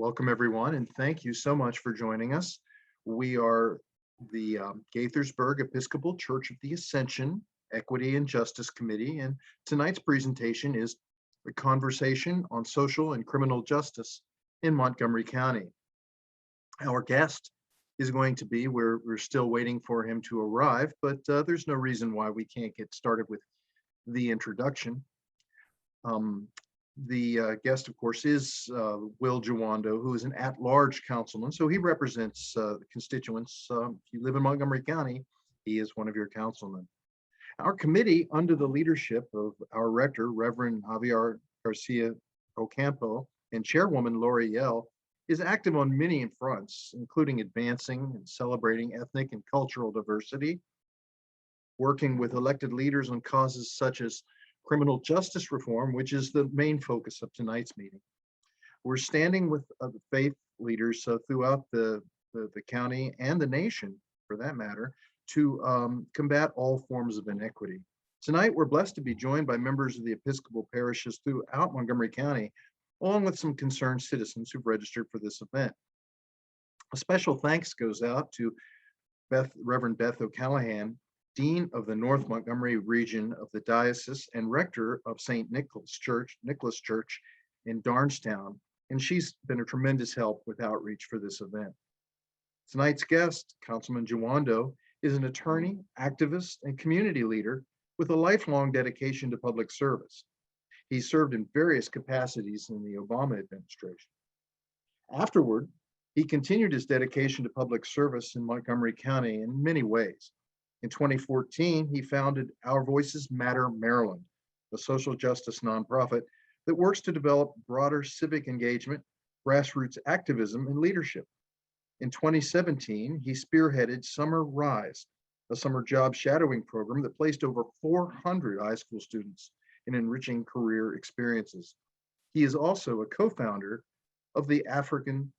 Welcome, everyone, and thank you so much for joining us. We are the Gaithersburg Episcopal Church of the Ascension Equity and Justice Committee, and tonight's presentation is the conversation on social and criminal justice in Montgomery County. Our guest is going to be, we're still waiting for him to arrive, but there's no reason why we can't get started with the introduction. The guest, of course, is Will Jawando, who is an at-large councilman. So he represents the constituents. If you live in Montgomery County, he is one of your councilmen. Our committee, under the leadership of our rector, Reverend Javier Garcia Ocampo, and chairwoman Lori Yell, is active on many fronts, including advancing and celebrating ethnic and cultural diversity, working with elected leaders on causes such as criminal justice reform, which is the main focus of tonight's meeting. We're standing with faith leaders throughout the county and the nation, for that matter, to combat all forms of inequity. Tonight, we're blessed to be joined by members of the Episcopal parishes throughout Montgomery County, along with some concerned citizens who've registered for this event. A special thanks goes out to Reverend Beth O'Callahan, Dean of the North Montgomery region of the diocese and rector of St. Nicholas Church in Darnestown, and she's been a tremendous help with outreach for this event. Tonight's guest, Councilman Jawando, is an attorney, activist, and community leader with a lifelong dedication to public service. He served in various capacities in the Obama administration. Afterward, he continued his dedication to public service in Montgomery County in many ways. In 2014, he founded Our Voices Matter Maryland, a social justice nonprofit that works to develop broader civic engagement, grassroots activism, and leadership. In 2017, he spearheaded Summer Rise, a summer job shadowing program that placed over 400 high school students in enriching career experiences. He is also a co-founder of the African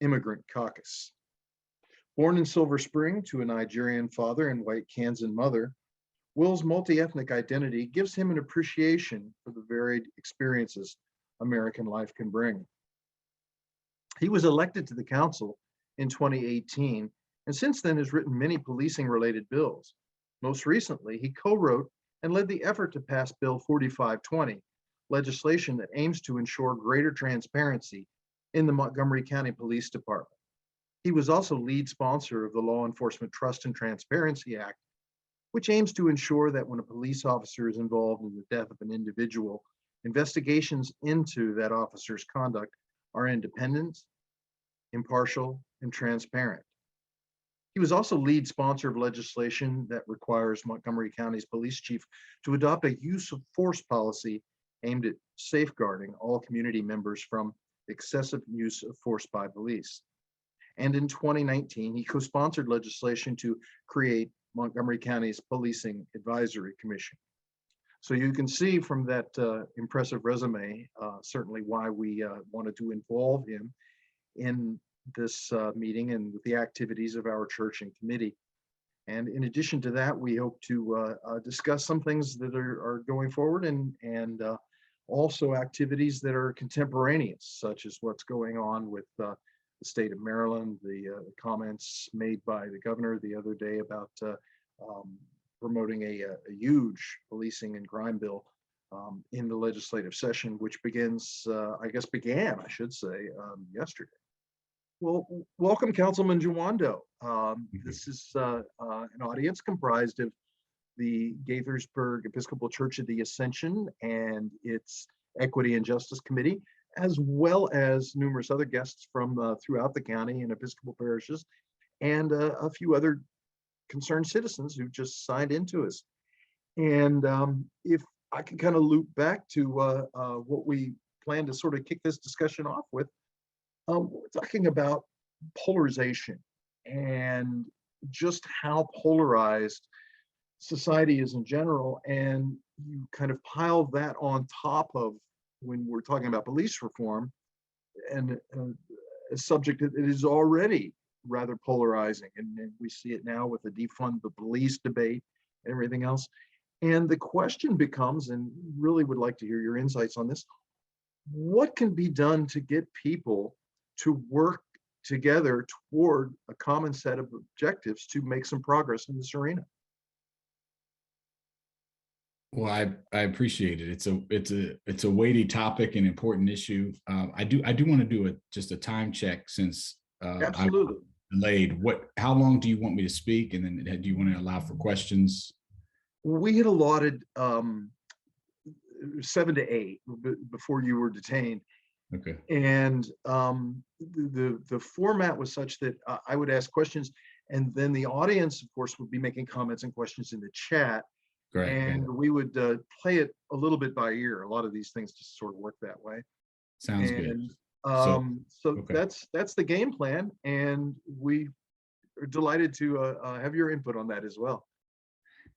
Immigrant Caucus. Born in Silver Spring to a Nigerian father and white Kansan mother, Will's multi-ethnic identity gives him an appreciation for the varied experiences American life can bring. He was elected to the council in 2018, and since then has written many policing-related bills. Most recently, he co-wrote and led the effort to pass Bill 4520, legislation that aims to ensure greater transparency in the Montgomery County Police Department. He was also lead sponsor of the Law Enforcement Trust and Transparency Act, which aims to ensure that when a police officer is involved in the death of an individual, investigations into that officer's conduct are independent, impartial, and transparent. He was also lead sponsor of legislation that requires Montgomery County's police chief to adopt a use of force policy aimed at safeguarding all community members from excessive use of force by police. And in 2019, he co-sponsored legislation to create Montgomery County's Policing Advisory Commission. So you can see from that impressive resume, certainly why we wanted to involve him in this meeting and with the activities of our church and committee. And in addition to that, we hope to discuss some things that are going forward and also activities that are contemporaneous, such as what's going on with the state of Maryland, the comments made by the governor the other day about promoting a huge policing and crime bill in the legislative session, which began, I should say, yesterday. Well, welcome, Councilman Jawando. This is an audience comprised of the Gaithersburg Episcopal Church of the Ascension and its Equity and Justice Committee, as well as numerous other guests from throughout the county and Episcopal parishes, and a few other concerned citizens who just signed into us. And if I can kind of loop back to what we plan to sort of kick this discussion off with, we're talking about polarization and just how polarized society is in general. And you kind of pile that on top of when we're talking about police reform and a subject that is already rather polarizing. And we see it now with the defund the police debate and everything else. And the question becomes, and really would like to hear your insights on this, what can be done to get people to work together toward a common set of objectives to make some progress in this arena. Well, I appreciate it. It's a weighty topic and important issue. I do want to do just a time check since Absolutely. I'm delayed. How long do you want me to speak, and then do you want to allow for questions? We had allotted 7 to 8 before you were detained. Okay. And the format was such that I would ask questions, and then the audience, of course, would be making comments and questions in the chat. Great. And we would play it a little bit by ear. A lot of these things just sort of work that way. Sounds good. So okay. that's the game plan, and we are delighted to have your input on that as well.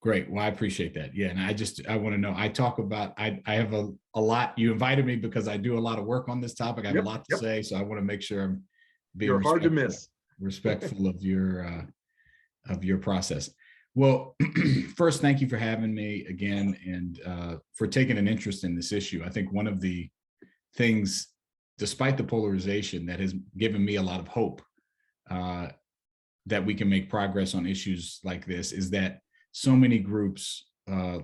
Great. Well, I appreciate that. Yeah. And I want to know, I have a lot. You invited me because I do a lot of work on this topic. I have a lot to say. So I want to make sure I'm being hard to miss. Respectful of your process. Well, first, thank you for having me again, and for taking an interest in this issue. I think one of the things, despite the polarization, that has given me a lot of hope that we can make progress on issues like this is that so many groups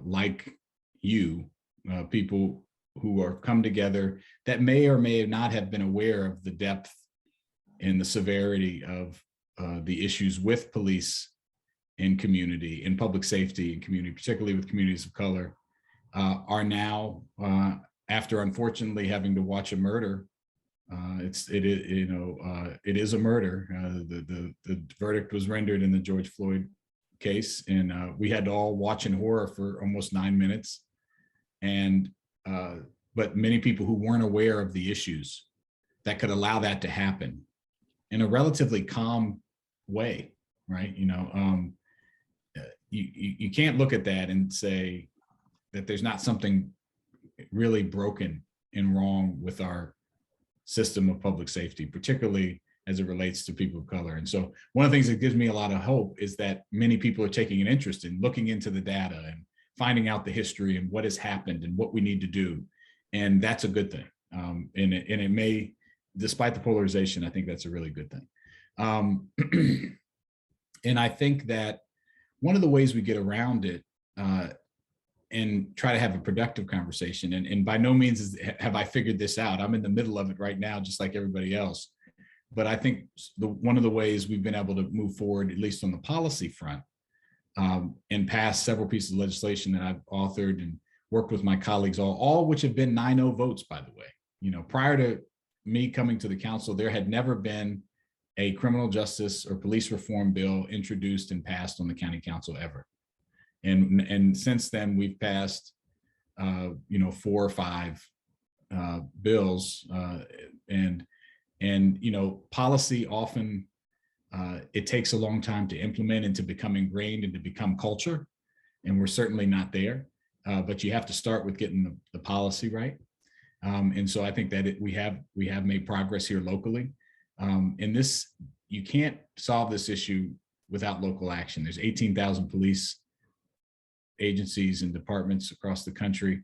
like you, people who are come together that may or may not have been aware of the depth and the severity of the issues with police in community, in public safety and community, particularly with communities of color, are now, after unfortunately having to watch a murder, it is a murder. The verdict was rendered in the George Floyd case, and we had to all watch in horror for almost 9 minutes. And but many people who weren't aware of the issues that could allow that to happen in a relatively calm way, right? You can't look at that and say that there's not something really broken and wrong with our system of public safety, particularly as it relates to people of color. And so one of the things that gives me a lot of hope is that many people are taking an interest in looking into the data and finding out the history and what has happened and what we need to do. And that's a good thing. And it may, despite the polarization, I think that's a really good thing. And I think that one of the ways we get around it and try to have a productive conversation, and by no means have I figured this out. I'm in the middle of it right now, just like everybody else. But I think one of the ways we've been able to move forward, at least on the policy front, and pass several pieces of legislation that I've authored and worked with my colleagues, all which have been 9-0 votes, by the way. Prior to me coming to the council, there had never been a criminal justice or police reform bill introduced and passed on the county council ever. And since then, we've passed, 4 or 5 bills, and policy often, it takes a long time to implement and to become ingrained and to become culture. And we're certainly not there, but you have to start with getting the policy right. And so I think that we have made progress here locally. And you can't solve this issue without local action. There's 18,000 police agencies and departments across the country.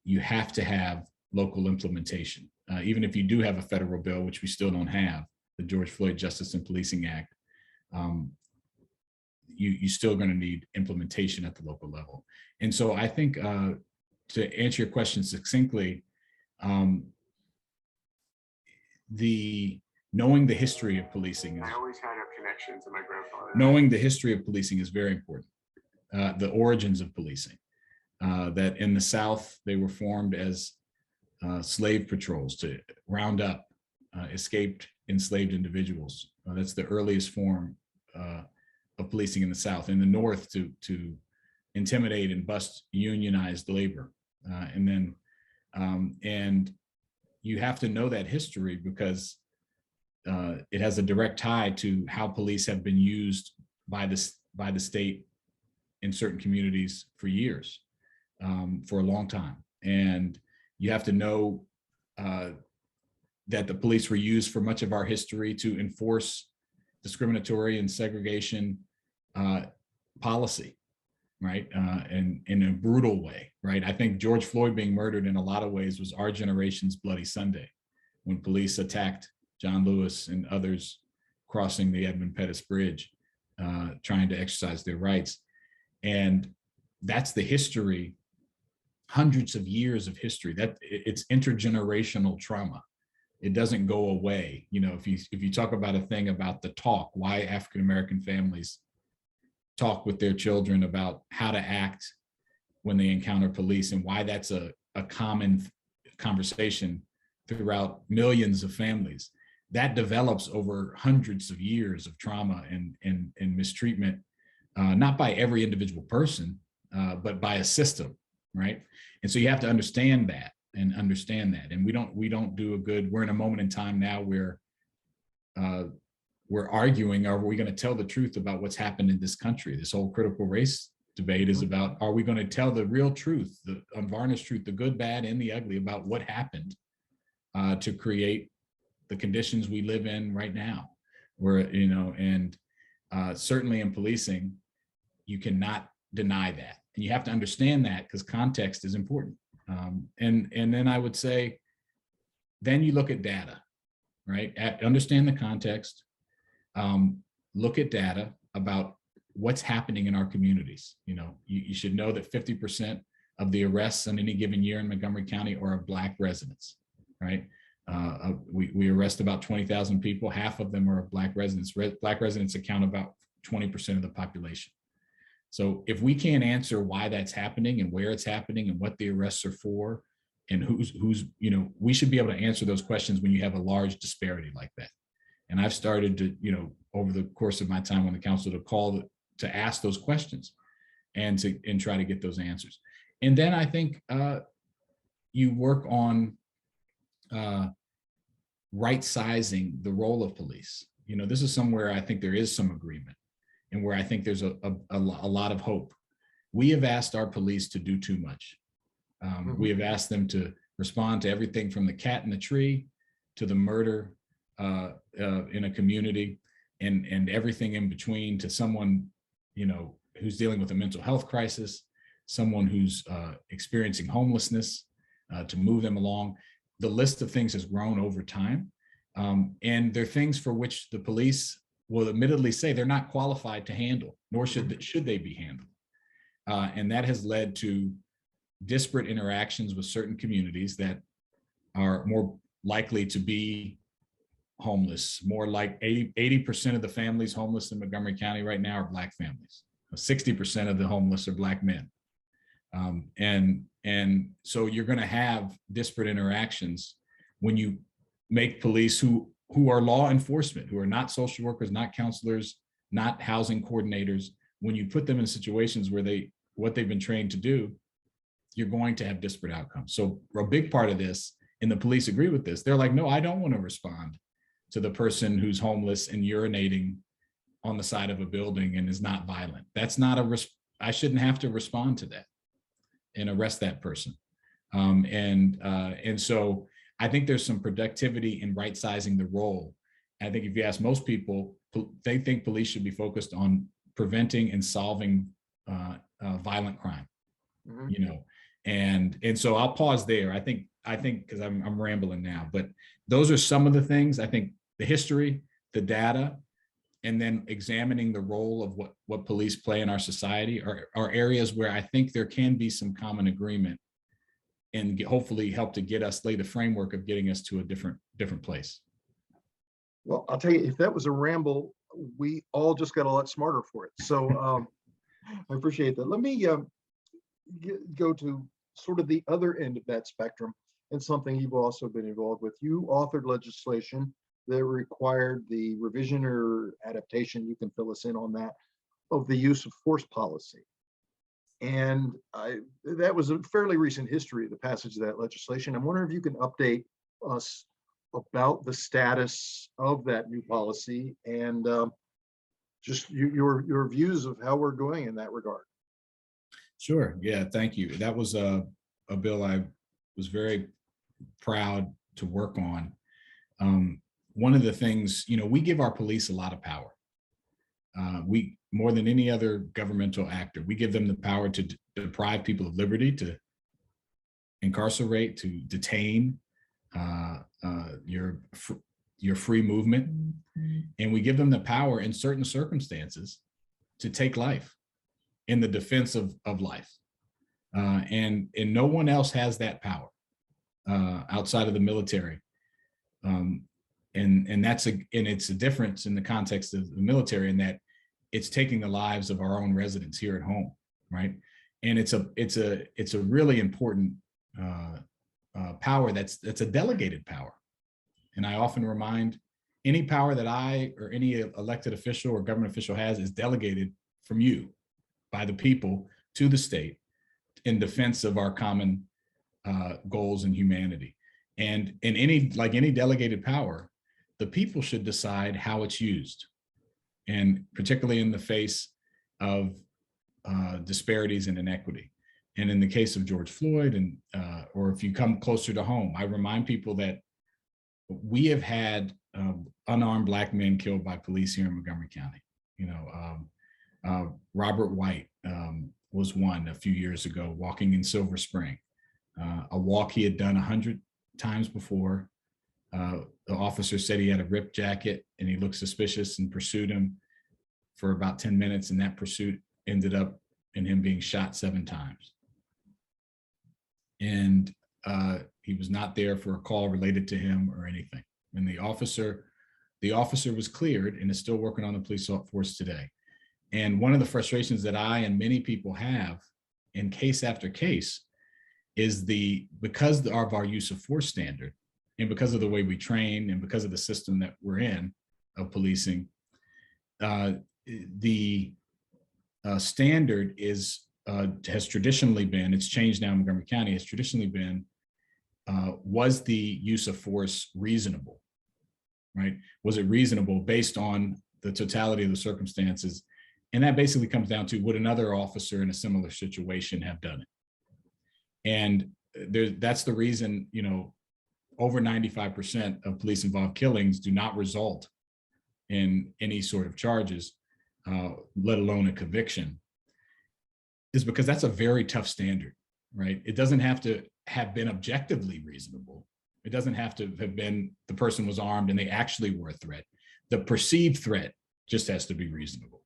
You have to have local implementation. Even if you do have a federal bill, which we still don't have, the George Floyd Justice and Policing Act, you're still going to need implementation at the local level. And so I think to answer your question succinctly, knowing the history of policing. I always had a connection to my grandfather. Knowing the history of policing is very important. The origins of policing, that in the South, they were formed as slave patrols to round up escaped enslaved individuals. That's the earliest form of policing in the South. In the North, to intimidate and bust unionized labor. And you have to know that history because it has a direct tie to how police have been used by the state in certain communities for years, for a long time. And you have to know that the police were used for much of our history to enforce discriminatory and segregation policy, right? And in a brutal way, right? I think George Floyd being murdered in a lot of ways was our generation's Bloody Sunday, when police attacked John Lewis and others crossing the Edmund Pettus Bridge, trying to exercise their rights. And that's the history, hundreds of years of history. That it's intergenerational trauma. It doesn't go away. You know, if you talk about a thing about the talk, why African-American families talk with their children about how to act when they encounter police, and why that's a common conversation throughout millions of families, that develops over hundreds of years of trauma and mistreatment, not by every individual person, but by a system, right? And so you have to understand that. And we don't do a good. We're in a moment in time now where we're arguing, are we going to tell the truth about what's happened in this country? This whole critical race debate is about, are we going to tell the real truth, the unvarnished truth, the good, bad, and the ugly about what happened to create the conditions we live in right now? Where, you know, and certainly in policing, you cannot deny that. And you have to understand that, because context is important. And then I would say, then you look at data, right? Understand the context, look at data about what's happening in our communities. You know, you should know that 50% of the arrests in any given year in Montgomery County are of Black residents, right? We arrest about 20,000 people. Half of them are of Black residents. Black residents account about 20% of the population. So if we can't answer why that's happening and where it's happening and what the arrests are for and who's, you know, we should be able to answer those questions when you have a large disparity like that. And I've started to, you know, over the course of my time on the council, to ask those questions and try to get those answers. And then I think you work on right sizing the role of police. You know, this is somewhere I think there is some agreement, and where I think there's a lot of hope. We have asked our police to do too much. We have asked them to respond to everything from the cat in the tree to the murder in a community, and everything in between, to someone, you know, who's dealing with a mental health crisis, someone who's experiencing homelessness, to move them along. The list of things has grown over time. And they're things for which the police will admittedly say they're not qualified to handle, nor should they be handled. And that has led to disparate interactions with certain communities that are more likely to be homeless. More like 80% of the families homeless in Montgomery County right now are Black families. 60% of the homeless are Black men. And so you're going to have disparate interactions when you make police who are law enforcement, who are not social workers, not counselors, not housing coordinators. When you put them in situations where what they've been trained to do, you're going to have disparate outcomes. So a big part of this, and the police agree with this, they're like, no, I don't want to respond to the person who's homeless and urinating on the side of a building and is not violent. That's not I shouldn't have to respond to that and arrest that person. And so I think there's some productivity in right sizing the role. I think if you ask most people, they think police should be focused on preventing and solving violent crime, you know. And so I'll pause there. I think because I'm rambling now, but those are some of the things. I think the history, the data, and then examining the role of what police play in our society are areas where I think there can be some common agreement, and hopefully help to lay the framework of getting us to a different place. Well, I'll tell you, if that was a ramble, we all just got a lot smarter for it. So I appreciate that. Let me go to sort of the other end of that spectrum, and something you've also been involved with. You authored legislation that required the revision or adaptation, you can fill us in on that, of the use of force policy. And that was a fairly recent history of the passage of that legislation. I'm wondering if you can update us about the status of that new policy and just your views of how we're doing in that regard. Sure. Yeah. Thank you. That was a bill I was very proud to work on. One of the things, you know, we give our police a lot of power. We, more than any other governmental actor, we give them the power to deprive people of liberty, to incarcerate, to detain. your free movement, and we give them the power in certain circumstances to take life in the defense of life. And no one else has that power outside of the military. And it's a difference in the context of the military in that it's taking the lives of our own residents here at home, right? And it's a really important power that's a delegated power. And I often remind any power that I or any elected official or government official has is delegated from you by the people to the state in defense of our common goals and humanity. And in any delegated power, the people should decide how it's used. And particularly in the face of disparities and inequity. And in the case of George Floyd, and or if you come closer to home, I remind people that we have had unarmed Black men killed by police here in Montgomery County. You know, Robert White was one a few years ago, walking in Silver Spring, a walk he had done 100 times before. The officer said he had a ripped jacket and he looked suspicious and pursued him for about 10 minutes. And that pursuit ended up in him being shot 7 times. And he was not there for a call related to him or anything. And the officer was cleared and is still working on the police force today. And one of the frustrations that I and many people have in case after case is because of our use of force standard and because of the way we train and because of the system that we're in of policing, the standard has traditionally been, it's changed now in Montgomery County, has traditionally been, was the use of force reasonable, right? Was it reasonable based on the totality of the circumstances? And that basically comes down to, would another officer in a similar situation have done it? And that's the reason, you know, over 95% of police involved killings do not result in any sort of charges, let alone a conviction, is because that's a very tough standard, right? It doesn't have to have been objectively reasonable. It doesn't have to have been the person was armed and they actually were a threat. The perceived threat just has to be reasonable.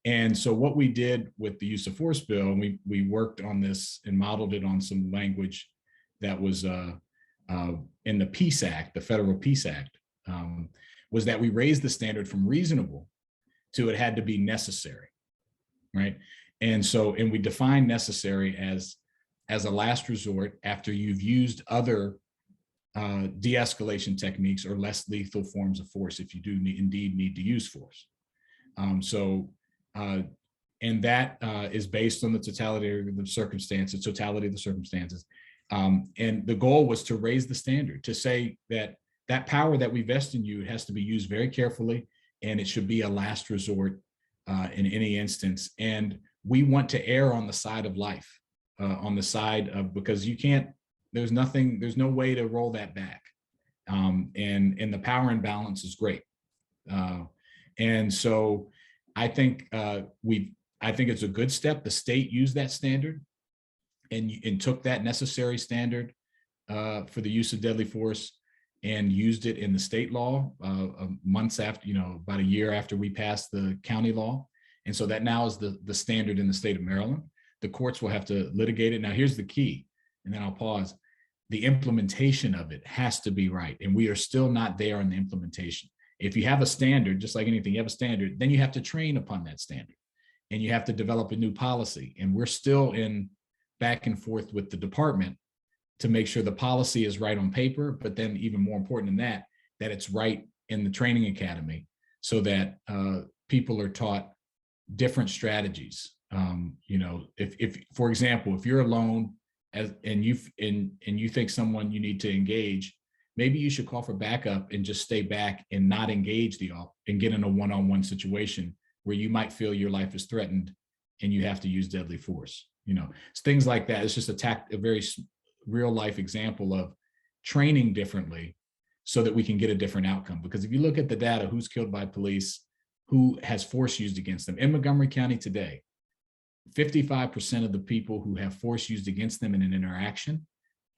And so what we did with the use of force bill, and we worked on this and modeled it on some language that was in the Peace Act, the Federal Peace Act, was that we raised the standard from reasonable to it had to be necessary, right? And we define necessary as a last resort after you've used other de-escalation techniques or less lethal forms of force if you do indeed need to use force. And that is based on the totality of the circumstances. And the goal was to raise the standard, to say that power that we vest in you has to be used very carefully, and it should be a last resort in any instance. And we want to err on the side of life, on the side of, because you can't, there's no way to roll that back. And the power imbalance is great. And so I think it's a good step. The state used that standard and took that necessary standard for the use of deadly force and used it in the state law months after, about a year after we passed the county law. And so that now is the standard in the state of Maryland. The courts will have to litigate it. Now, here's the key, and then I'll pause. The implementation of it has to be right. And we are still not there on the implementation. If you have a standard, just like anything, you have a standard, then you have to train upon that standard and you have to develop a new policy. And we're still in back and forth with the department to make sure the policy is right on paper, but then even more important than that it's right in the training academy so that people are taught different strategies. If for example, if you're alone and you think someone you need to engage, maybe you should call for backup and just stay back and not engage and get in a one-on-one situation where you might feel your life is threatened and you have to use deadly force. It's things like that. It's just a very real life example of training differently so that we can get a different outcome. Because if you look at the data, who's killed by police, who has force used against them in Montgomery County today, 55% of the people who have force used against them in an interaction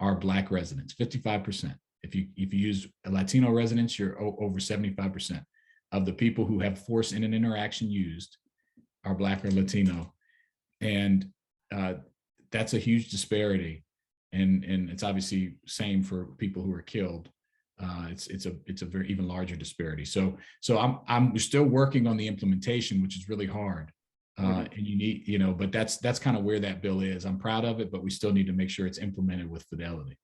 are Black residents, 55%. If you use Latino residents, you're over 75% of the people who have force in an interaction used are Black or Latino. And that's a huge disparity. And it's obviously same for people who are killed. It's a very even larger disparity. So I'm still working on the implementation, which is really hard. And you need, but that's kind of where that bill is. I'm proud of it, but we still need to make sure it's implemented with fidelity.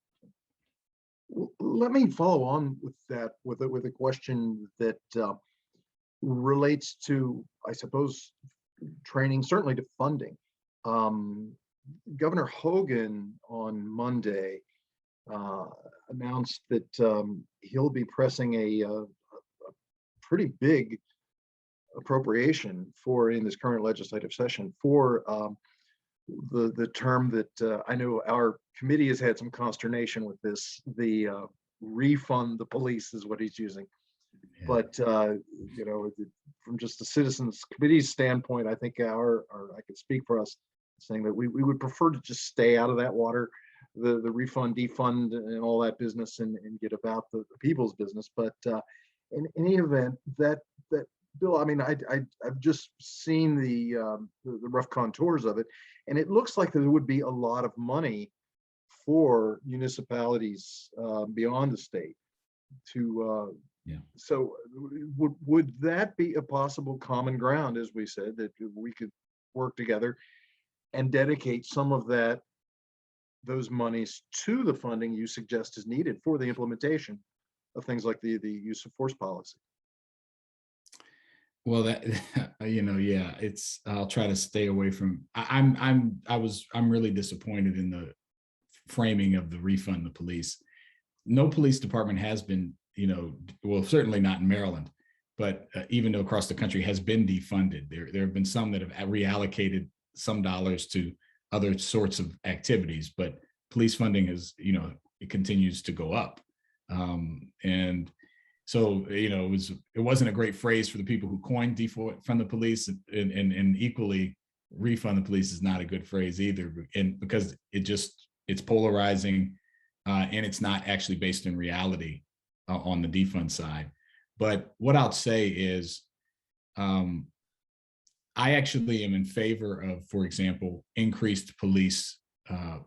Let me follow on with that with a question that relates to, I suppose, training, certainly to funding. Governor Hogan on Monday announced that he'll be pressing a pretty big appropriation for in this current legislative session for the term that I know our committee has had some consternation with this. The refund the police is what he's using. Yeah. But from just the citizens committee's standpoint, I think I can speak for us saying that we would prefer to just stay out of that water, the refund, defund, and all that business, and get about the people's business. But in any event, that bill, I mean, I've just seen the rough contours of it, and it looks like there would be a lot of money for municipalities beyond the state to. So would that be a possible common ground, as we said, that we could work together and dedicate some of those monies to the funding you suggest is needed for the implementation of things like the use of force policy? Well, that yeah, I'll try to stay away from. I'm really disappointed in the framing of the refund the police. No police department has been, well, certainly not in Maryland, but even though across the country has been defunded. There have been some that have reallocated some dollars to other sorts of activities, but police funding is, it continues to go up. And so, it wasn't a great phrase for the people who coined defund the police, and equally refund the police is not a good phrase either. And because it's polarizing and it's not actually based in reality on the defund side. But what I'll say is, I actually am in favor of, for example, increased police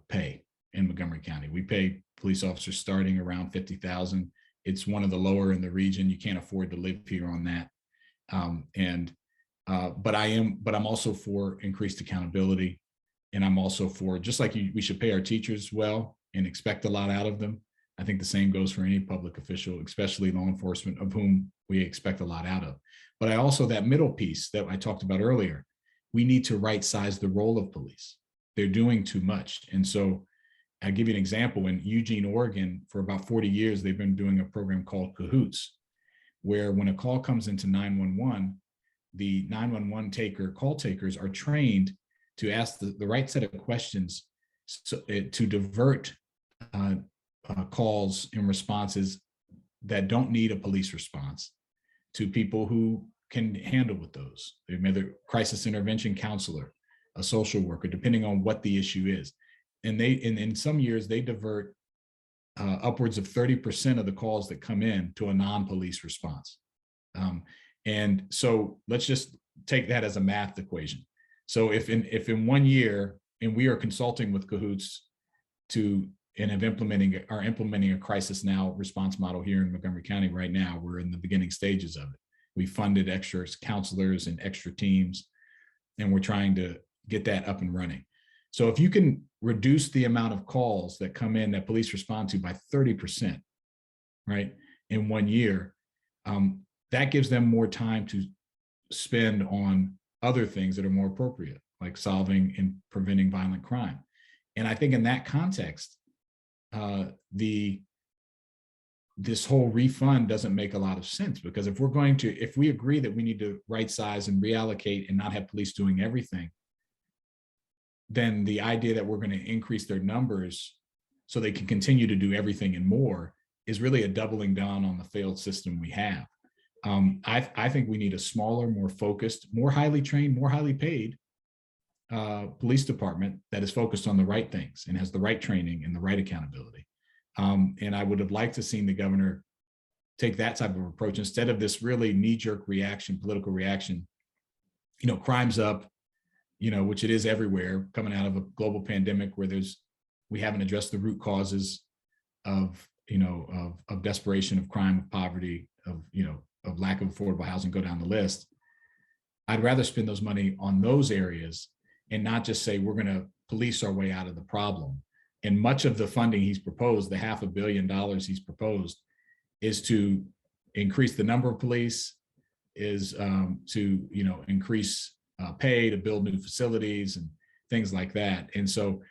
pay in Montgomery County. We pay police officers starting around $50,000. It's one of the lower in the region. You can't afford to live here on that. But I'm also for increased accountability. And I'm also for, just like we should pay our teachers well and expect a lot out of them. I think the same goes for any public official, especially law enforcement, of whom we expect a lot out of. But I also, that middle piece that I talked about earlier, we need to right size the role of police. They're doing too much. And so I'll give you an example. In Eugene, Oregon, for about 40 years, they've been doing a program called Cahoots, where when a call comes into 911, the 911 call takers are trained to ask the right set of questions to divert calls and responses that don't need a police response to people who can handle with those. They're either crisis intervention counselor, a social worker, depending on what the issue is. And in some years, they divert upwards of 30% of the calls that come in to a non-police response. And so let's just take that as a math equation. So if in 1 year, and we are consulting with Cahoots and are implementing a crisis now response model here in Montgomery County right now. We're in the beginning stages of it. We funded extra counselors and extra teams, and we're trying to get that up and running. So if you can reduce the amount of calls that come in that police respond to by 30%, right, in 1 year, that gives them more time to spend on other things that are more appropriate, like solving and preventing violent crime. And I think in that context, this whole refund doesn't make a lot of sense, because if we agree that we need to right size and reallocate and not have police doing everything, then the idea that we're going to increase their numbers so they can continue to do everything and more is really a doubling down on the failed system we have. I think we need a smaller, more focused, more highly trained, more highly paid police department that is focused on the right things and has the right training and the right accountability. And I would have liked to seen the governor take that type of approach instead of this really knee-jerk reaction, political reaction. Crime's up, which it is everywhere, coming out of a global pandemic where we haven't addressed the root causes of desperation, of crime, of poverty, of lack of affordable housing, go down the list. I'd rather spend those money on those areas and not just say we're going to police our way out of the problem. And much of the funding he's proposed, the $500 million he's proposed, is to increase the number of police, is to increase pay, to build new facilities and things like that. And so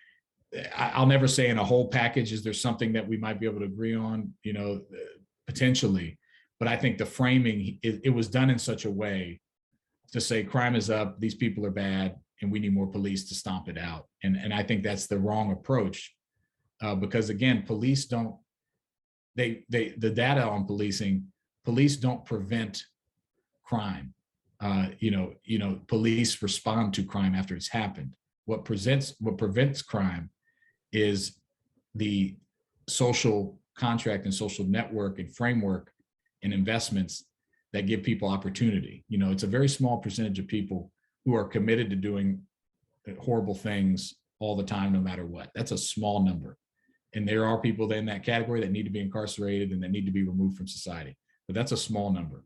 I'll never say in a whole package, is there something that we might be able to agree on, potentially. But I think the framing, it was done in such a way to say crime is up, these people are bad, and we need more police to stomp it out. And I think that's the wrong approach, because again, police don't, the data on policing, police don't prevent crime. Police respond to crime after it's happened. What prevents crime is the social contract and social network and framework and investments that give people opportunity. It's a very small percentage of people who are committed to doing horrible things all the time, no matter what. That's a small number. And there are people in that category that need to be incarcerated and that need to be removed from society, but that's a small number.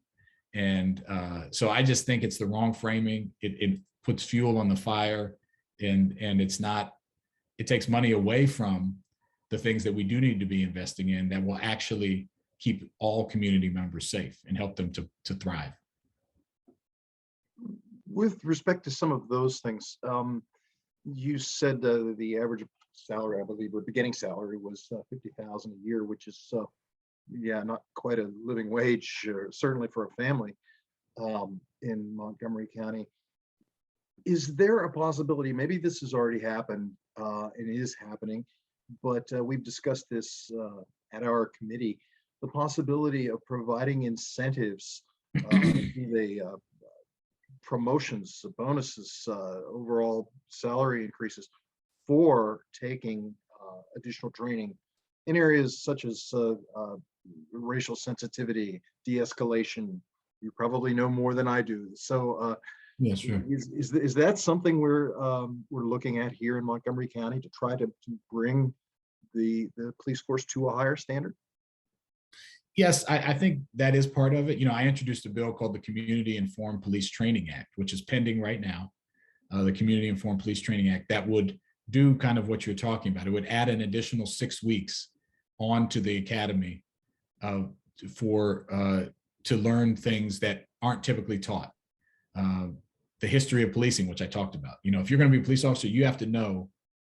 And so I just think it's the wrong framing. It puts fuel on the fire, and it takes money away from the things that we do need to be investing in that will actually keep all community members safe and help them to thrive. With respect to some of those things, you said the average salary, I believe, or beginning salary was $50,000 a year, which is not quite a living wage, certainly for a family in Montgomery County. Is there a possibility, maybe this has already happened and is happening, but we've discussed this at our committee, the possibility of providing incentives, the promotions, bonuses, overall salary increases for taking additional training in areas such as racial sensitivity, de-escalation. You probably know more than I do. So yeah, sure. Is that something we're looking at here in Montgomery County to try to bring the police force to a higher standard? Yes, I think that is part of it. I introduced a bill called the Community Informed Police Training Act, which is pending right now. The Community Informed Police Training Act that would do kind of what you're talking about. It would add an additional 6 weeks onto the academy to learn things that aren't typically taught. The history of policing, which I talked about. If you're going to be a police officer, you have to know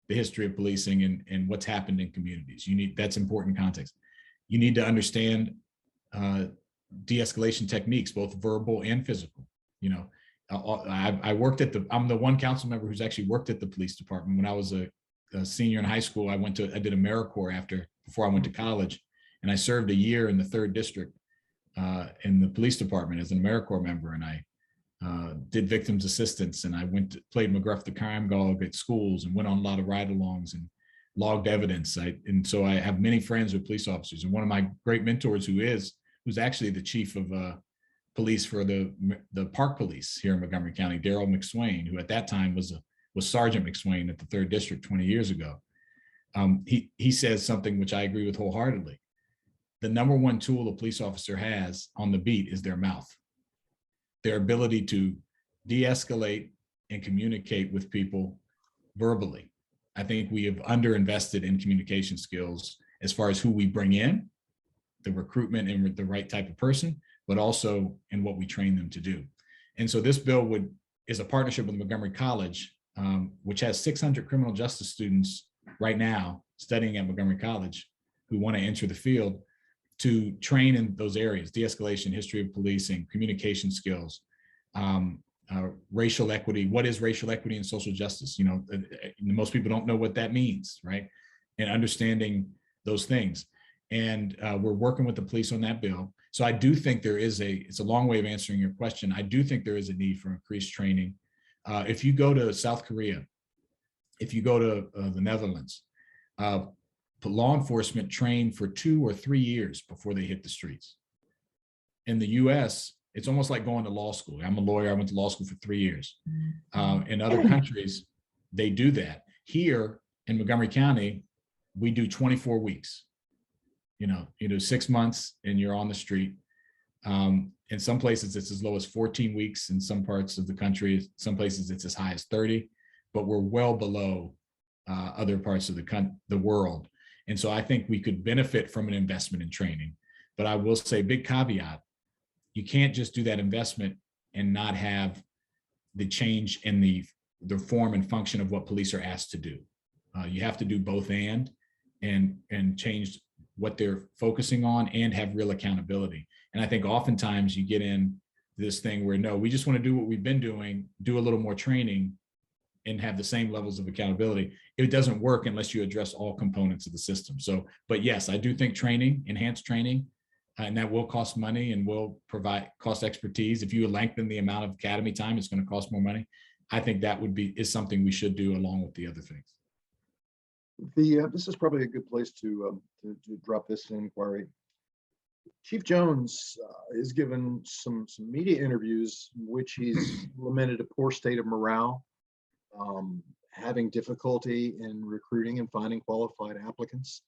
the history of policing and what's happened in communities. That's important context. You need to understand de-escalation techniques, both verbal and physical. I'm the one council member who's actually worked at the police department. When I was a senior in high school, I did AmeriCorps before I went to college, and I served a year in the 3rd district in the police department as an AmeriCorps member, and I did victims assistance, and I played McGruff the crime dog at schools and went on a lot of ride-alongs and logged evidence. And so I have many friends with police officers, and one of my great mentors who's actually the chief of police for the park police here in Montgomery County, Daryl McSwain, who at that time was Sergeant McSwain at the 3rd district 20 years ago. He says something which I agree with wholeheartedly. The number one tool a police officer has on the beat is their mouth, their ability to de-escalate and communicate with people verbally. I think we have underinvested in communication skills as far as who we bring in, the recruitment and the right type of person, but also in what we train them to do. And so this bill is a partnership with Montgomery College, which has 600 criminal justice students right now studying at Montgomery College who want to enter the field to train in those areas: de-escalation, history of policing, communication skills, racial equity. What is racial equity and social justice? Most people don't know what that means, right? And understanding those things. And we're working with the police on that bill. So I do think it's a long way of answering your question. I do think there is a need for increased training. If you go to South Korea, if you go to the Netherlands, law enforcement train for 2 or 3 years before they hit the streets. In the US, it's almost like going to law school. I'm a lawyer. I went to law school for 3 years. In other countries, they do that. Here in Montgomery County, we do 24 weeks. You do 6 months and you're on the street. In some places, it's as low as 14 weeks. In some parts of the country, some places it's as high as 30, but we're well below other parts of the world. And so I think we could benefit from an investment in training. But I will say, big caveat, you can't just do that investment and not have the change in the form and function of what police are asked to do. You have to do both and change what they're focusing on and have real accountability. And I think oftentimes you get in this thing where, no, we just want to do what we've been doing, do a little more training and have the same levels of accountability. It doesn't work unless you address all components of the system. So, but yes, I do think training, enhanced training, and that will cost money and will cost expertise. If you lengthen the amount of academy time, it's going to cost more money. I think that is something we should do along with the other things. This is probably a good place to drop this inquiry. Chief Jones has given some media interviews in which he's lamented a poor state of morale, having difficulty in recruiting and finding qualified applicants.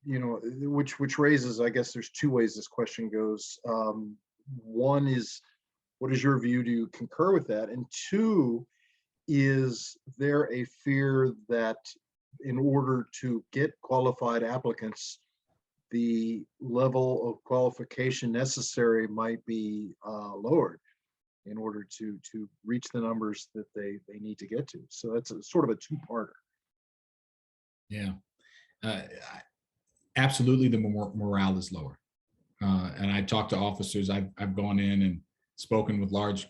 Which raises, I guess there's two ways this question goes. One is, what is your view? Do you concur with that? And two, is there a fear that in order to get qualified applicants, the level of qualification necessary might be lowered in order to reach the numbers that they need to get to? So that's sort of a two-parter. Yeah, absolutely. The morale is lower. And I talk to officers. I've gone in and spoken with large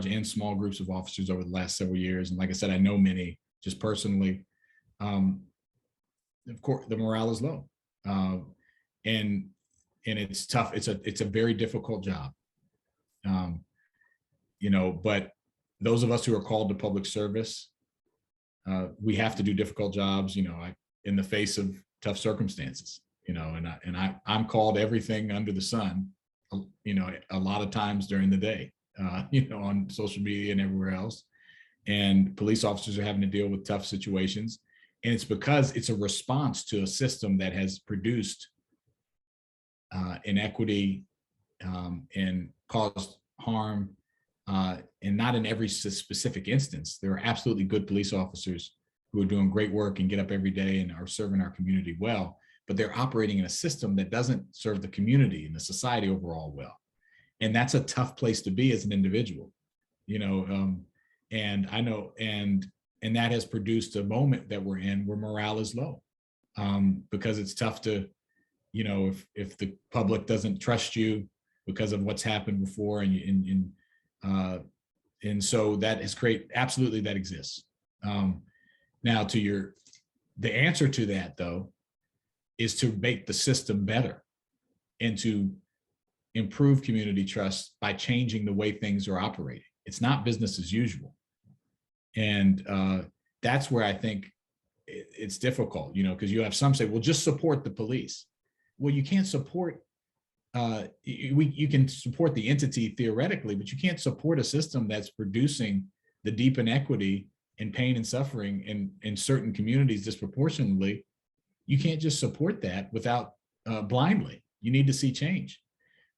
and small groups of officers over the last several years. And like I said, I know many just personally. Of course, the morale is low. And it's tough. It's a very difficult job. But those of us who are called to public service, we have to do difficult jobs, in the face of tough circumstances, and I'm called everything under the sun, a lot of times during the day, on social media and everywhere else. And police officers are having to deal with tough situations. And it's because it's a response to a system that has produced inequity and caused harm. And not in every specific instance. There are absolutely good police officers who are doing great work and get up every day and are serving our community well, but they're operating in a system that doesn't serve the community and the society overall well. And that's a tough place to be as an individual, and I know, and that has produced a moment that we're in where morale is low, because it's tough to, if the public doesn't trust you because of what's happened before, and so that is absolutely that exists. Now the answer to that though, is to make the system better and to improve community trust by changing the way things are operating. It's not business as usual. And that's where I think it's difficult, because you have some say, well, just support the police. Well, you can't support, you can support the entity theoretically, but you can't support a system that's producing the deep inequity and pain and suffering in certain communities disproportionately. You can't just support that without blindly. You need to see change.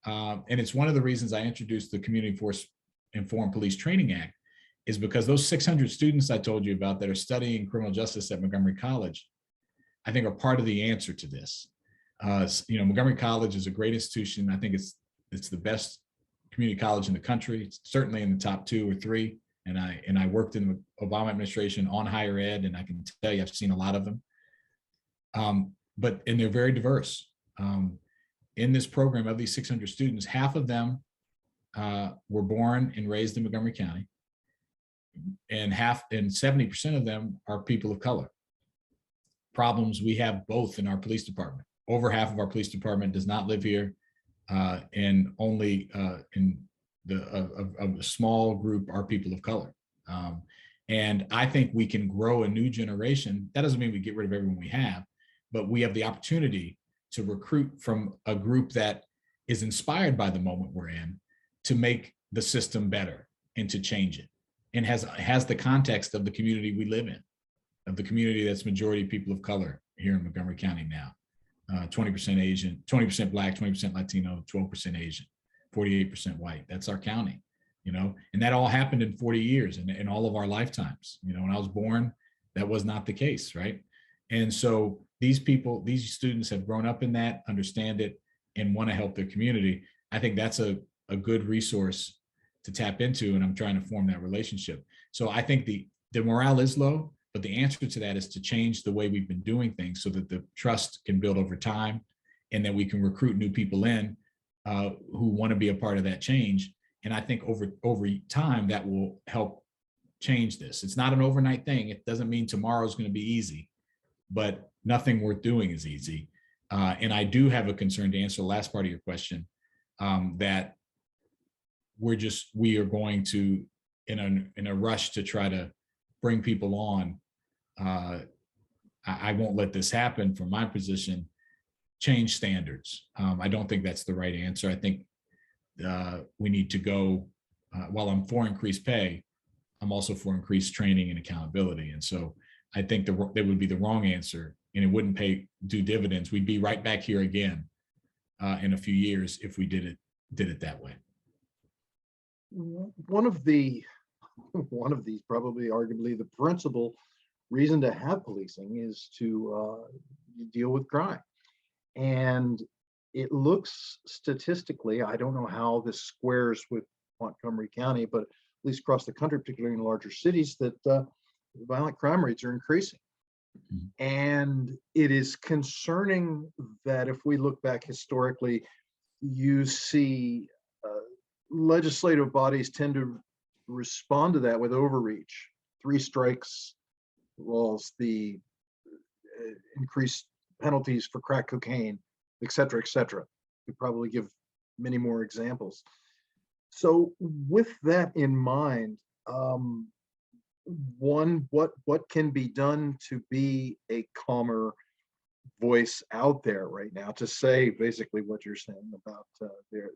And it's one of the reasons I introduced the Community Force Informed Police Training Act, is because those 600 students I told you about that are studying criminal justice at Montgomery College, I think are part of the answer to this. Montgomery College is a great institution. I think it's the best community college in the country. It's certainly in the top 2 or 3. And I worked in the Obama administration on higher ed, and I can tell you I've seen a lot of them. But they're very diverse. In this program, of these 600 students, half of them were born and raised in Montgomery County, and 70% of them are people of color. Problems we have both in our police department. Over half of our police department does not live here, and only in a small group are people of color. And I think we can grow a new generation. That doesn't mean we get rid of everyone we have, but we have the opportunity to recruit from a group that is inspired by the moment we're in to make the system better and to change it, and has the context of the community we live in, of the community that's majority people of color here in Montgomery County now. 20% Asian, 20% Black, 20% Latino, 12% Asian, 48% white. That's our county, and that all happened in 40 years and in all of our lifetimes. When I was born, that was not the case, right? And so these students have grown up in that, understand it, and want to help their community. I think that's a good resource to tap into, and I'm trying to form that relationship. So I think the morale is low, but the answer to that is to change the way we've been doing things so that the trust can build over time, and that we can recruit new people in who want to be a part of that change. And I think over time that will help change this. It's not an overnight thing. It doesn't mean tomorrow's going to be easy, but nothing worth doing is easy. And I do have a concern, to answer the last part of your question, that we are going to, in a rush to try to bring people on. I won't let this happen from my position. Change standards. I don't think that's the right answer. I think we need to go, while I'm for increased pay, I'm also for increased training and accountability. And so I think that would be the wrong answer, and it wouldn't do dividends. We'd be right back here again in a few years if we did it that way. One of these, probably arguably the principal reason to have policing, is to deal with crime. And it looks statistically, I don't know how this squares with Montgomery County, but at least across the country, particularly in larger cities, that violent crime rates are increasing. Mm-hmm. And it is concerning that if we look back historically, you see legislative bodies tend to respond to that with overreach. 3 strikes laws, the increased penalties for crack cocaine, et cetera, et cetera. We probably give many more examples. So with that in mind, one, what can be done to be a calmer voice out there right now, to say basically what you're saying about there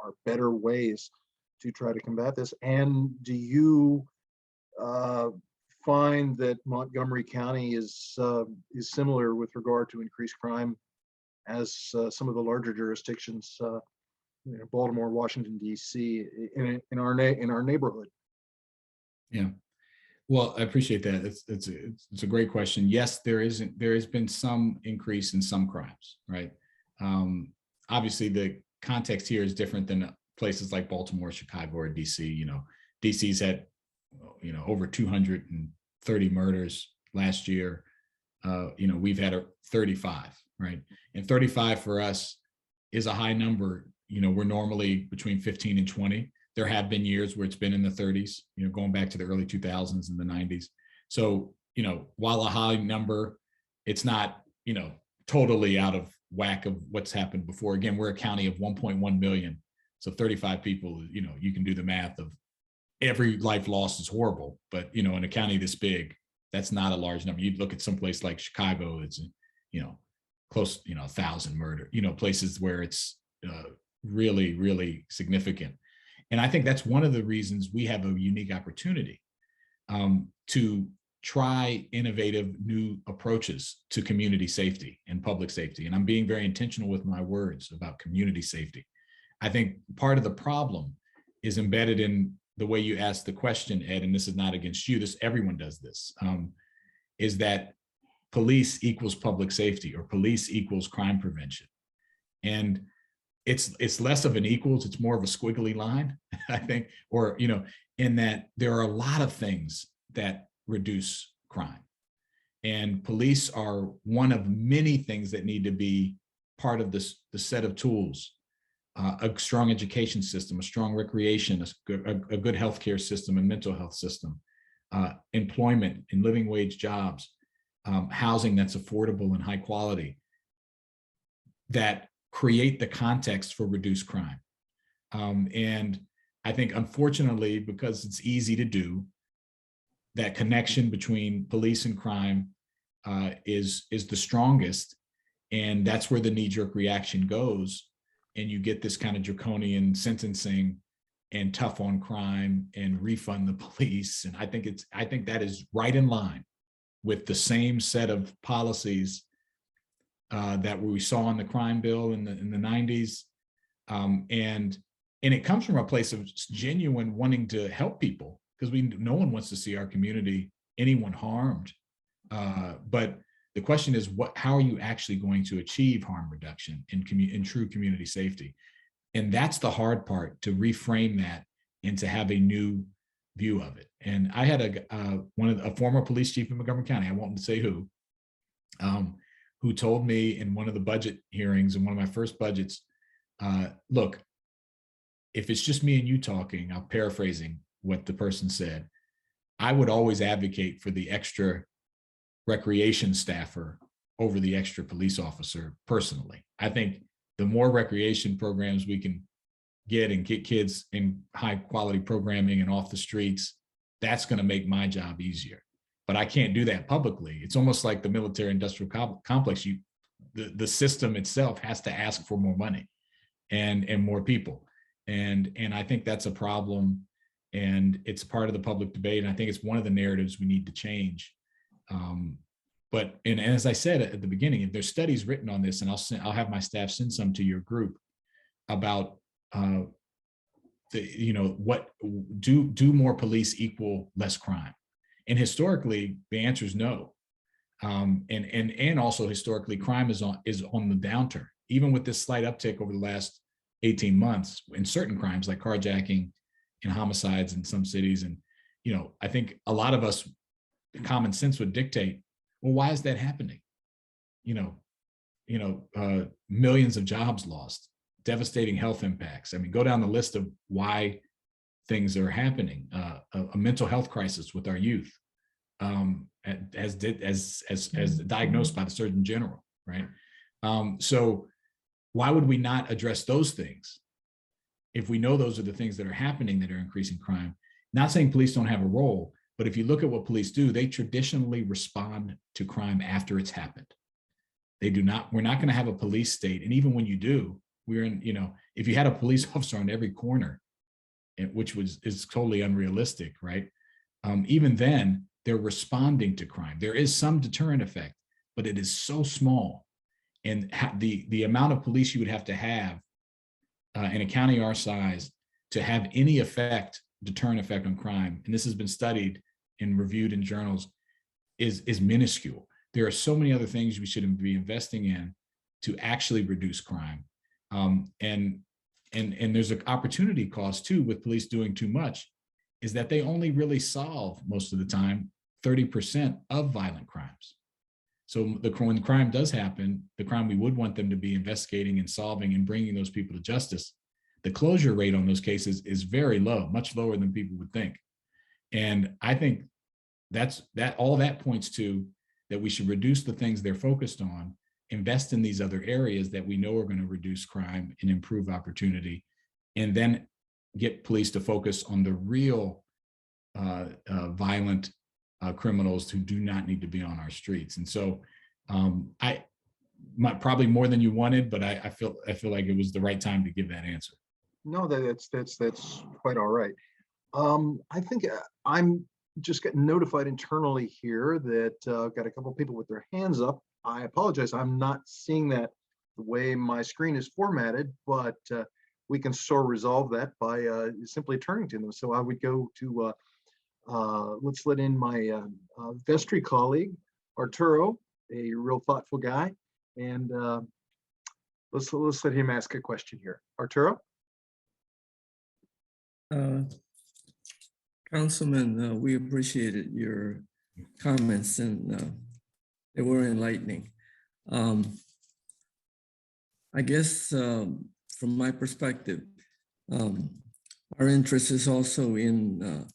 are better ways to try to combat this? And do you find that Montgomery County is similar with regard to increased crime as some of the larger jurisdictions, Baltimore, Washington, D.C., in our neighborhood? Yeah. Well, I appreciate that. It's a great question. Yes, there has been some increase in some crimes, right? Obviously, the context here is different than places like Baltimore, Chicago, or DC. DC's had over 230 murders last year. We've had 35, right? And 35 for us is a high number. We're normally between 15 and 20. There have been years where it's been in the 30s, going back to the early 2000s and the 90s. So, while a high number, it's not, totally out of whack of what's happened before. Again, we're a county of 1.1 million. So 35 people, you can do the math of every life lost is horrible, but, in a county this big, that's not a large number. You'd look at some place like Chicago, it's, close, 1,000 murder, places where it's really, really significant. And I think that's one of the reasons we have a unique opportunity to try innovative new approaches to community safety and public safety. And I'm being very intentional with my words about community safety. I think part of the problem is embedded in the way you asked the question, Ed, and this is not against you, everyone does this, is that police equals public safety, or police equals crime prevention. And it's less of an equals, it's more of a squiggly line, I think, or, in that there are a lot of things that reduce crime. And police are one of many things that need to be part of the set of tools. A strong education system, a strong recreation, a good healthcare system and mental health system, employment and living wage jobs, housing that's affordable and high quality, that create the context for reduced crime. And I think, unfortunately, because it's easy to do, that connection between police and crime is the strongest. And that's where the knee-jerk reaction goes. And you get this kind of draconian sentencing and tough on crime and refund the police. And I think that is right in line with the same set of policies that we saw in the crime bill in the 90s. And it comes from a place of genuine wanting to help people, because no one wants to see our community, anyone harmed. But the question is, how are you actually going to achieve harm reduction in true community safety? And that's the hard part, to reframe that and to have a new view of it. And I had a former police chief in Montgomery County, I won't say who told me in one of the budget hearings, in one of my first budgets, look, if it's just me and you talking, I'm paraphrasing what the person said, I would always advocate for the extra recreation staffer over the extra police officer personally. I think the more recreation programs we can get and get kids in high quality programming and off the streets, that's going to make my job easier. But I can't do that publicly. It's almost like the military industrial complex. The system itself has to ask for more money and more people. And I think that's a problem, and it's part of the public debate. And I think it's one of the narratives we need to change. But as I said at the beginning, if there's studies written on this, and I'll have my staff send some to your group about what do more police equal less crime? And historically, the answer is no. And also historically, crime is on the downturn, even with this slight uptick over the last 18 months in certain crimes like carjacking and homicides in some cities. And I think a lot of us, common sense would dictate, well, why is that happening? Millions of jobs lost, devastating health impacts. I mean, go down the list of why things are happening. A mental health crisis with our youth, as diagnosed by the Surgeon General, right? So why would we not address those things if we know those are the things that are happening that are increasing crime? Not saying police don't have a role, but if you look at what police do, they traditionally respond to crime after it's happened. They do not, we're not going to have a police state. And even when you do, if you had a police officer on every corner, which is totally unrealistic, right? Even then, they're responding to crime. There is some deterrent effect, but it is so small. And the amount of police you would have to have in a county our size to have any deterrent effect on crime, and this has been studied and reviewed in journals, is minuscule. There are so many other things we should be investing in to actually reduce crime. And there's an opportunity cost too with police doing too much, is that they only really solve most of the time 30% of violent crimes. So when crime does happen, the crime we would want them to be investigating and solving and bringing those people to justice, the closure rate on those cases is very low, much lower than people would think. And I think all that points to that we should reduce the things they're focused on, invest in these other areas that we know are going to reduce crime and improve opportunity, and then get police to focus on the real violent criminals who do not need to be on our streets. And so probably more than you wanted, but I feel like it was the right time to give that answer. No, that's quite all right. I think I'm just getting notified internally here that I've got a couple of people with their hands up. I apologize, I'm not seeing that the way my screen is formatted, but we can sort of resolve that by simply turning to them. So I would go to, let's let in my vestry colleague, Arturo, a real thoughtful guy. And let's let him ask a question here. Arturo? Councilman, we appreciated your comments, and they were enlightening. I guess from my perspective, our interest is also in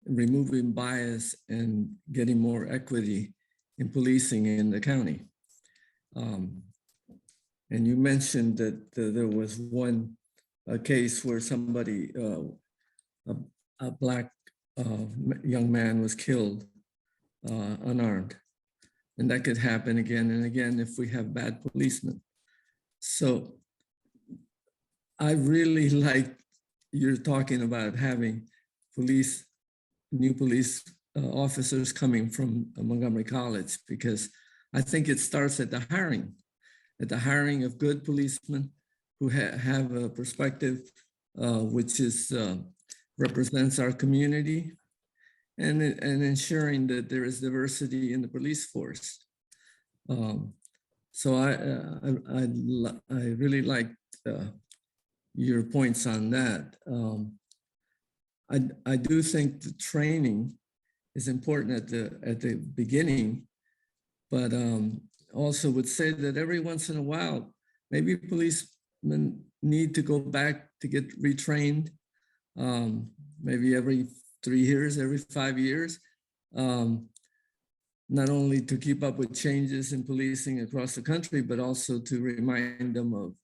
removing bias and getting more equity in policing in the county. And you mentioned that there was one case where somebody, a Black young man was killed unarmed. And that could happen again and again if we have bad policemen. So I really like you're talking about having new police officers coming from Montgomery College, because I think it starts at the hiring of good policemen who have a perspective which is represents our community, and ensuring that there is diversity in the police force. So I really liked your points on that. I do think the training is important at the beginning, but also would say that every once in a while, maybe policemen need to go back to get retrained, maybe every 3 years, every 5 years, not only to keep up with changes in policing across the country, but also to remind them of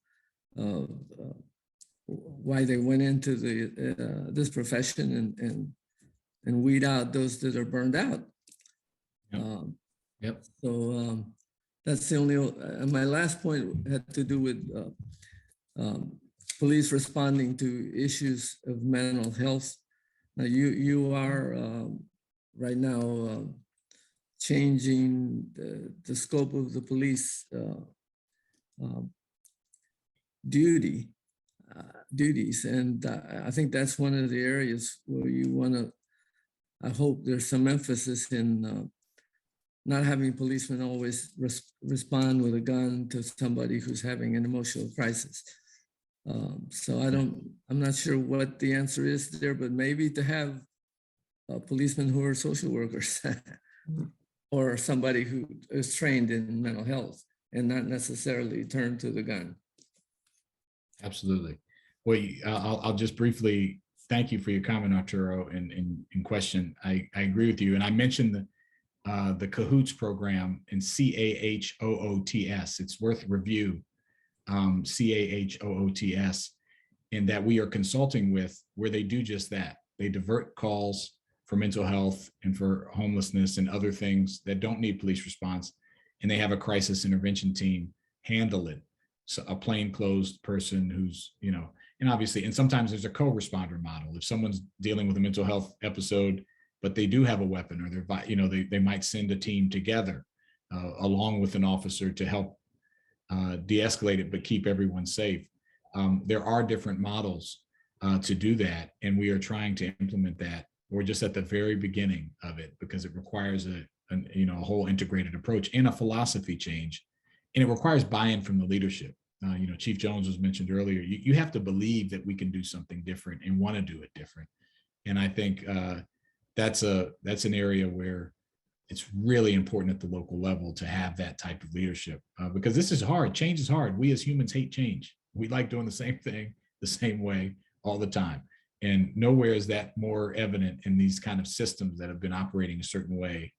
why they went into this profession and weed out those that are burned out. Yep. So that's the only, my last point had to do with police responding to issues of mental health. Now you are right now changing the scope of the police duties, and I think that's one of the areas where you want to. I hope there's some emphasis in not having policemen always respond with a gun to somebody who's having an emotional crisis. So I'm not sure what the answer is there, but maybe to have policemen who are social workers or somebody who is trained in mental health and not necessarily turn to the gun. Absolutely. Well, I'll just briefly thank you for your comment, Arturo, in question. I agree with you. And I mentioned the Cahoots program in CAHOOTS. It's worth review, CAHOOTS, in that we are consulting with, where they do just that. They divert calls for mental health and for homelessness and other things that don't need police response. And they have a crisis intervention team handle it. So a plainclothes person who's, and obviously, and sometimes there's a co-responder model. If someone's dealing with a mental health episode, but they do have a weapon, or they might send a team together along with an officer to help de-escalate it, but keep everyone safe. There are different models to do that, and we are trying to implement that. We're just at the very beginning of it because it requires a whole integrated approach and a philosophy change, and it requires buy-in from the leadership. Chief Jones was mentioned earlier. You have to believe that we can do something different and want to do it different, and I think that's an area where it's really important at the local level to have that type of leadership because this is hard. Change is hard. We as humans hate change. We like doing the same thing the same way all the time. And nowhere is that more evident in these kind of systems that have been operating a certain way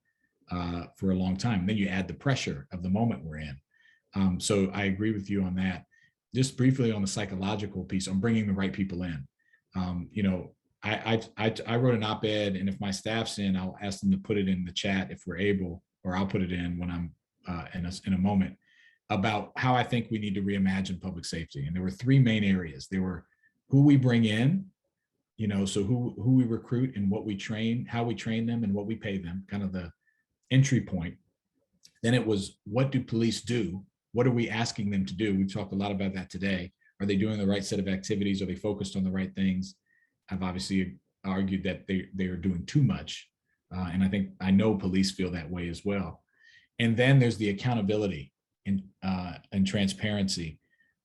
for a long time. And then you add the pressure of the moment we're in. So I agree with you on that. Just briefly on the psychological piece, on bringing the right people in. I wrote an op-ed, and if my staff's in, I'll ask them to put it in the chat if we're able, or I'll put it in when I'm in a moment, about how I think we need to reimagine public safety. And there were 3 main areas. There were who we bring in, so who we recruit and what we train, how we train them and what we pay them, kind of the entry point. Then it was, what do police do? What are we asking them to do? We've talked a lot about that today. Are they doing the right set of activities? Are they focused on the right things? I've obviously argued that they are doing too much. And I know police feel that way as well. And then there's the accountability and transparency.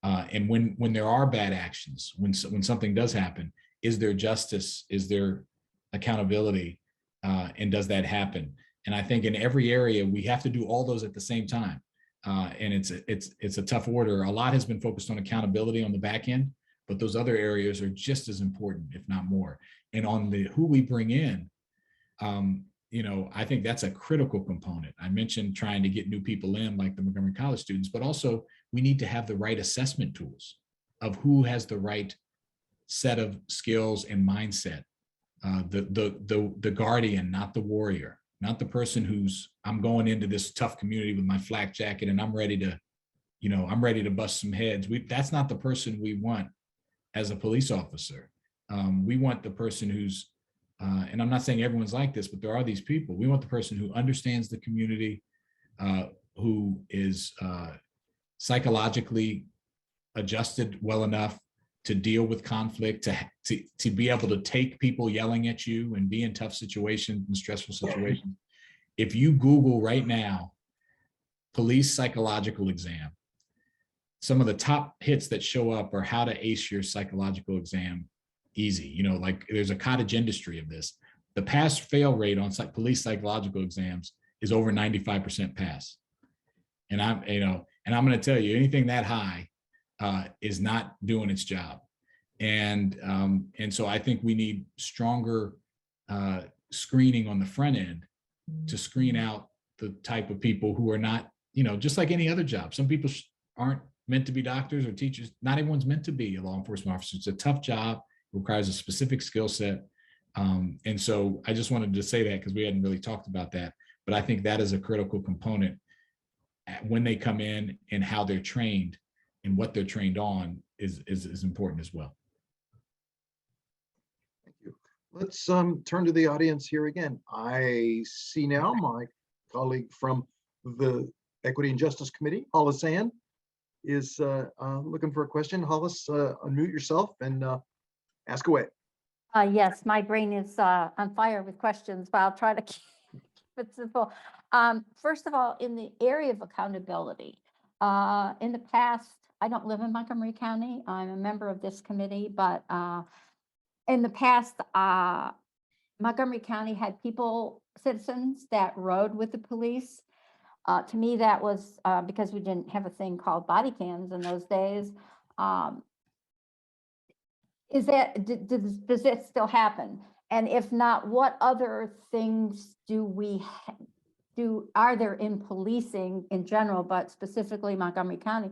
And when there are bad actions, when something does happen, is there justice? Is there accountability? And does that happen? And I think in every area, we have to do all those at the same time. And it's a tough order. A lot has been focused on accountability on the back end, but those other areas are just as important, if not more. And on the who we bring in, I think that's a critical component. I mentioned trying to get new people in, like the Montgomery College students, but also we need to have the right assessment tools of who has the right set of skills and mindset the guardian, not the warrior, not the person who's, I'm going into this tough community with my flak jacket and I'm ready to, I'm ready to bust some heads. That's not the person we want as a police officer. We want the person who's, and I'm not saying everyone's like this, but there are these people. We want the person who understands the community, who is psychologically adjusted well enough to deal with conflict, to be able to take people yelling at you and be in tough situations and stressful situations. If you Google right now, police psychological exam, some of the top hits that show up are how to ace your psychological exam easy. Like there's a cottage industry of this. The pass fail rate on police psychological exams is over 95% pass. And I'm going to tell you, anything that high is not doing its job. And so I think we need stronger screening on the front end to screen out the type of people who are not, just like any other job. Some people aren't meant to be doctors or teachers. Not everyone's meant to be a law enforcement officer. It's a tough job, it requires a specific skill set. And so I just wanted to say that because we hadn't really talked about that. But I think that is a critical component when they come in, and how they're trained and what they're trained on is important as well. Thank you. Let's turn to the audience here again. I see now my colleague from the Equity and Justice Committee, Hollis Ann, is looking for a question. Hollis, unmute yourself and ask away. Yes, my brain is on fire with questions, but I'll try to keep it simple. First of all, in the area of accountability, in the past, I don't live in Montgomery County. I'm a member of this committee, but in the past, Montgomery County had citizens that rode with the police. To me, that was because we didn't have a thing called body cams in those days. Does it still happen? And if not, what other things are there in policing in general, but specifically Montgomery County,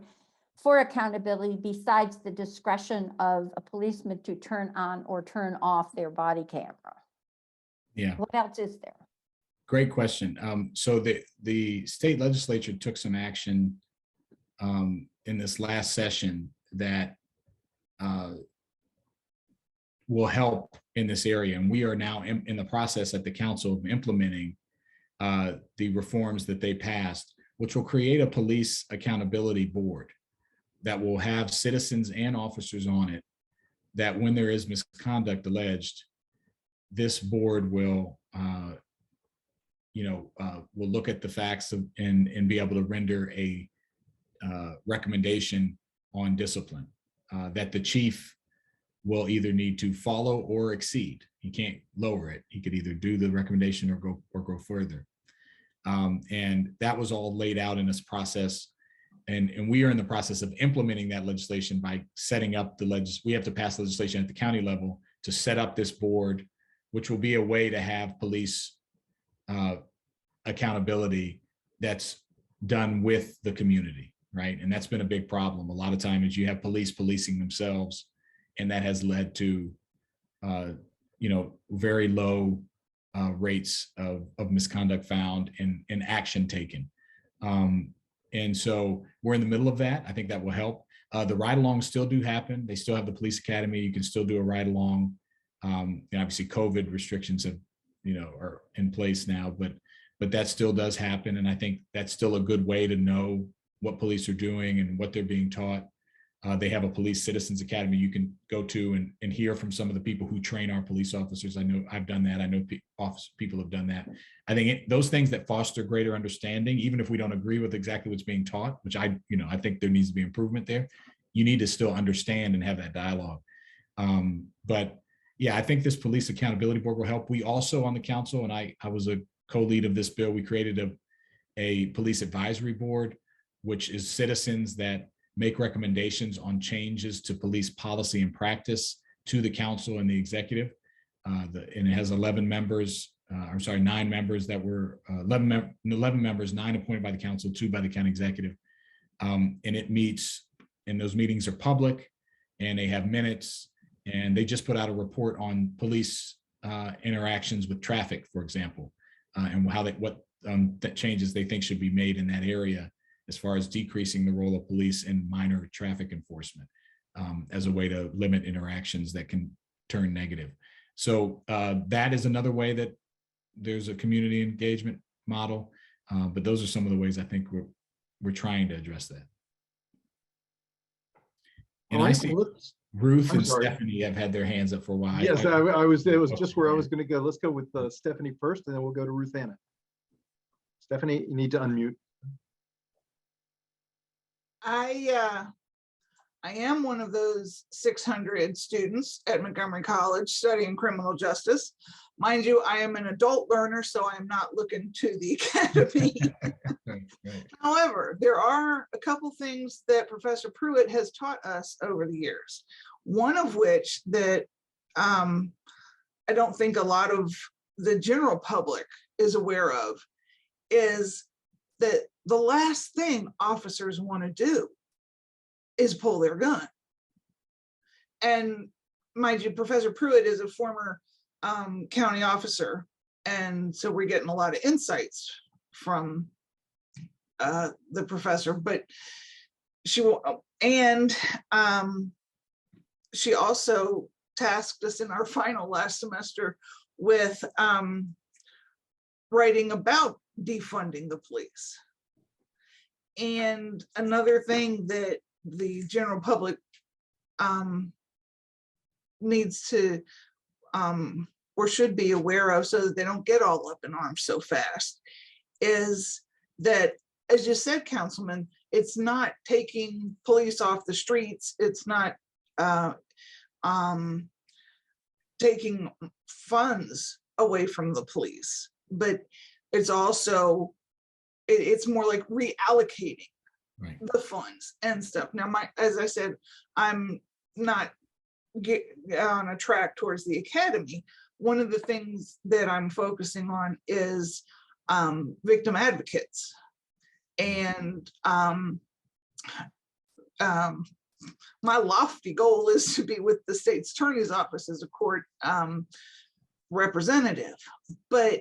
for accountability besides the discretion of a policeman to turn on or turn off their body camera? Yeah. What else is there? Great question. So the state legislature took some action in this last session that will help in this area. And we are now in the process at the council of implementing the reforms that they passed, which will create a police accountability board that will have citizens and officers on it, that when there is misconduct alleged, this board will look at the facts and be able to render a recommendation on discipline that the chief will either need to follow or exceed. He can't lower it. He could either do the recommendation or go further. And that was all laid out in this process. And we are in the process of implementing that legislation by setting up we have to pass legislation at the county level to set up this board, which will be a way to have police accountability that's done with the community, right? And that's been a big problem. A lot of times you have police policing themselves, and that has led to, very low rates of misconduct found and action taken. And so we're in the middle of that. I think that will help. The ride-alongs still do happen. They still have the police academy. You can still do a ride-along. And obviously COVID restrictions are in place now, but that still does happen. And I think that's still a good way to know what police are doing and what they're being taught. They have a police citizens academy you can go to and hear from some of the people who train our police officers. I know I've done that. I know people have done that. I think those things that foster greater understanding, even if we don't agree with exactly what's being taught, which I think there needs to be improvement there, you need to still understand and have that dialogue. But yeah, I think this police accountability board will help. We also on the council, and I was a co-lead of this bill, we created a police advisory board, which is citizens that make recommendations on changes to police policy and practice to the council and the executive. And it has 11 members, 9 members that were 11 members, 9 appointed by the council, 2 by the county executive. And it meets, and those meetings are public, and they have minutes, and they just put out a report on police interactions with traffic, for example, and how what changes they think should be made in that area as far as decreasing the role of police in minor traffic enforcement as a way to limit interactions that can turn negative. So that is another way that there's a community engagement model, but those are some of the ways I think we're trying to address that. And I see Ruth and Stephanie have had their hands up for a while. Yes, I was, it was just where I was going to go. Let's go with Stephanie first, and then we'll go to Ruth Anna. Stephanie, you need to unmute. I am one of those 600 students at Montgomery College studying criminal justice. Mind you, I am an adult learner, so I'm not looking to the academy. Right. However, there are a couple things that Professor Pruitt has taught us over the years. One of which that I don't think a lot of the general public is aware of is that the last thing officers want to do is pull their gun. And mind you, Professor Pruitt is a former county officer. And so we're getting a lot of insights from the professor, but she will, and she also tasked us in our final last semester with writing about defunding the police. And another thing that the general public needs to or should be aware of so that they don't get all up in arms so fast is that, as you said, Councilman, it's not taking police off the streets. It's not taking funds away from the police, but it's also, it's more like reallocating the funds and stuff. Now, as I said, I'm not on a track towards the academy. One of the things that I'm focusing on is victim advocates. And my lofty goal is to be with the state's attorney's office as a court representative. But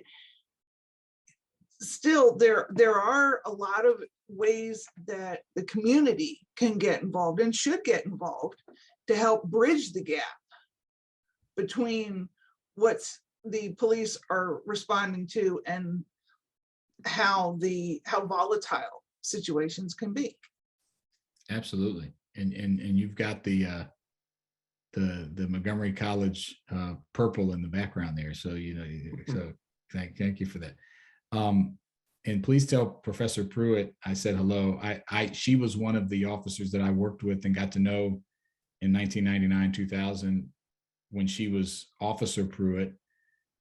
still, there are a lot of ways that the community can get involved and should get involved to help bridge the gap between what the police are responding to and how volatile situations can be. Absolutely. And you've got the Montgomery College purple in the background there. So, so thank you for that. And please tell Professor Pruitt I said hello. She was one of the officers that I worked with and got to know in 1999, 2000, when she was Officer Pruitt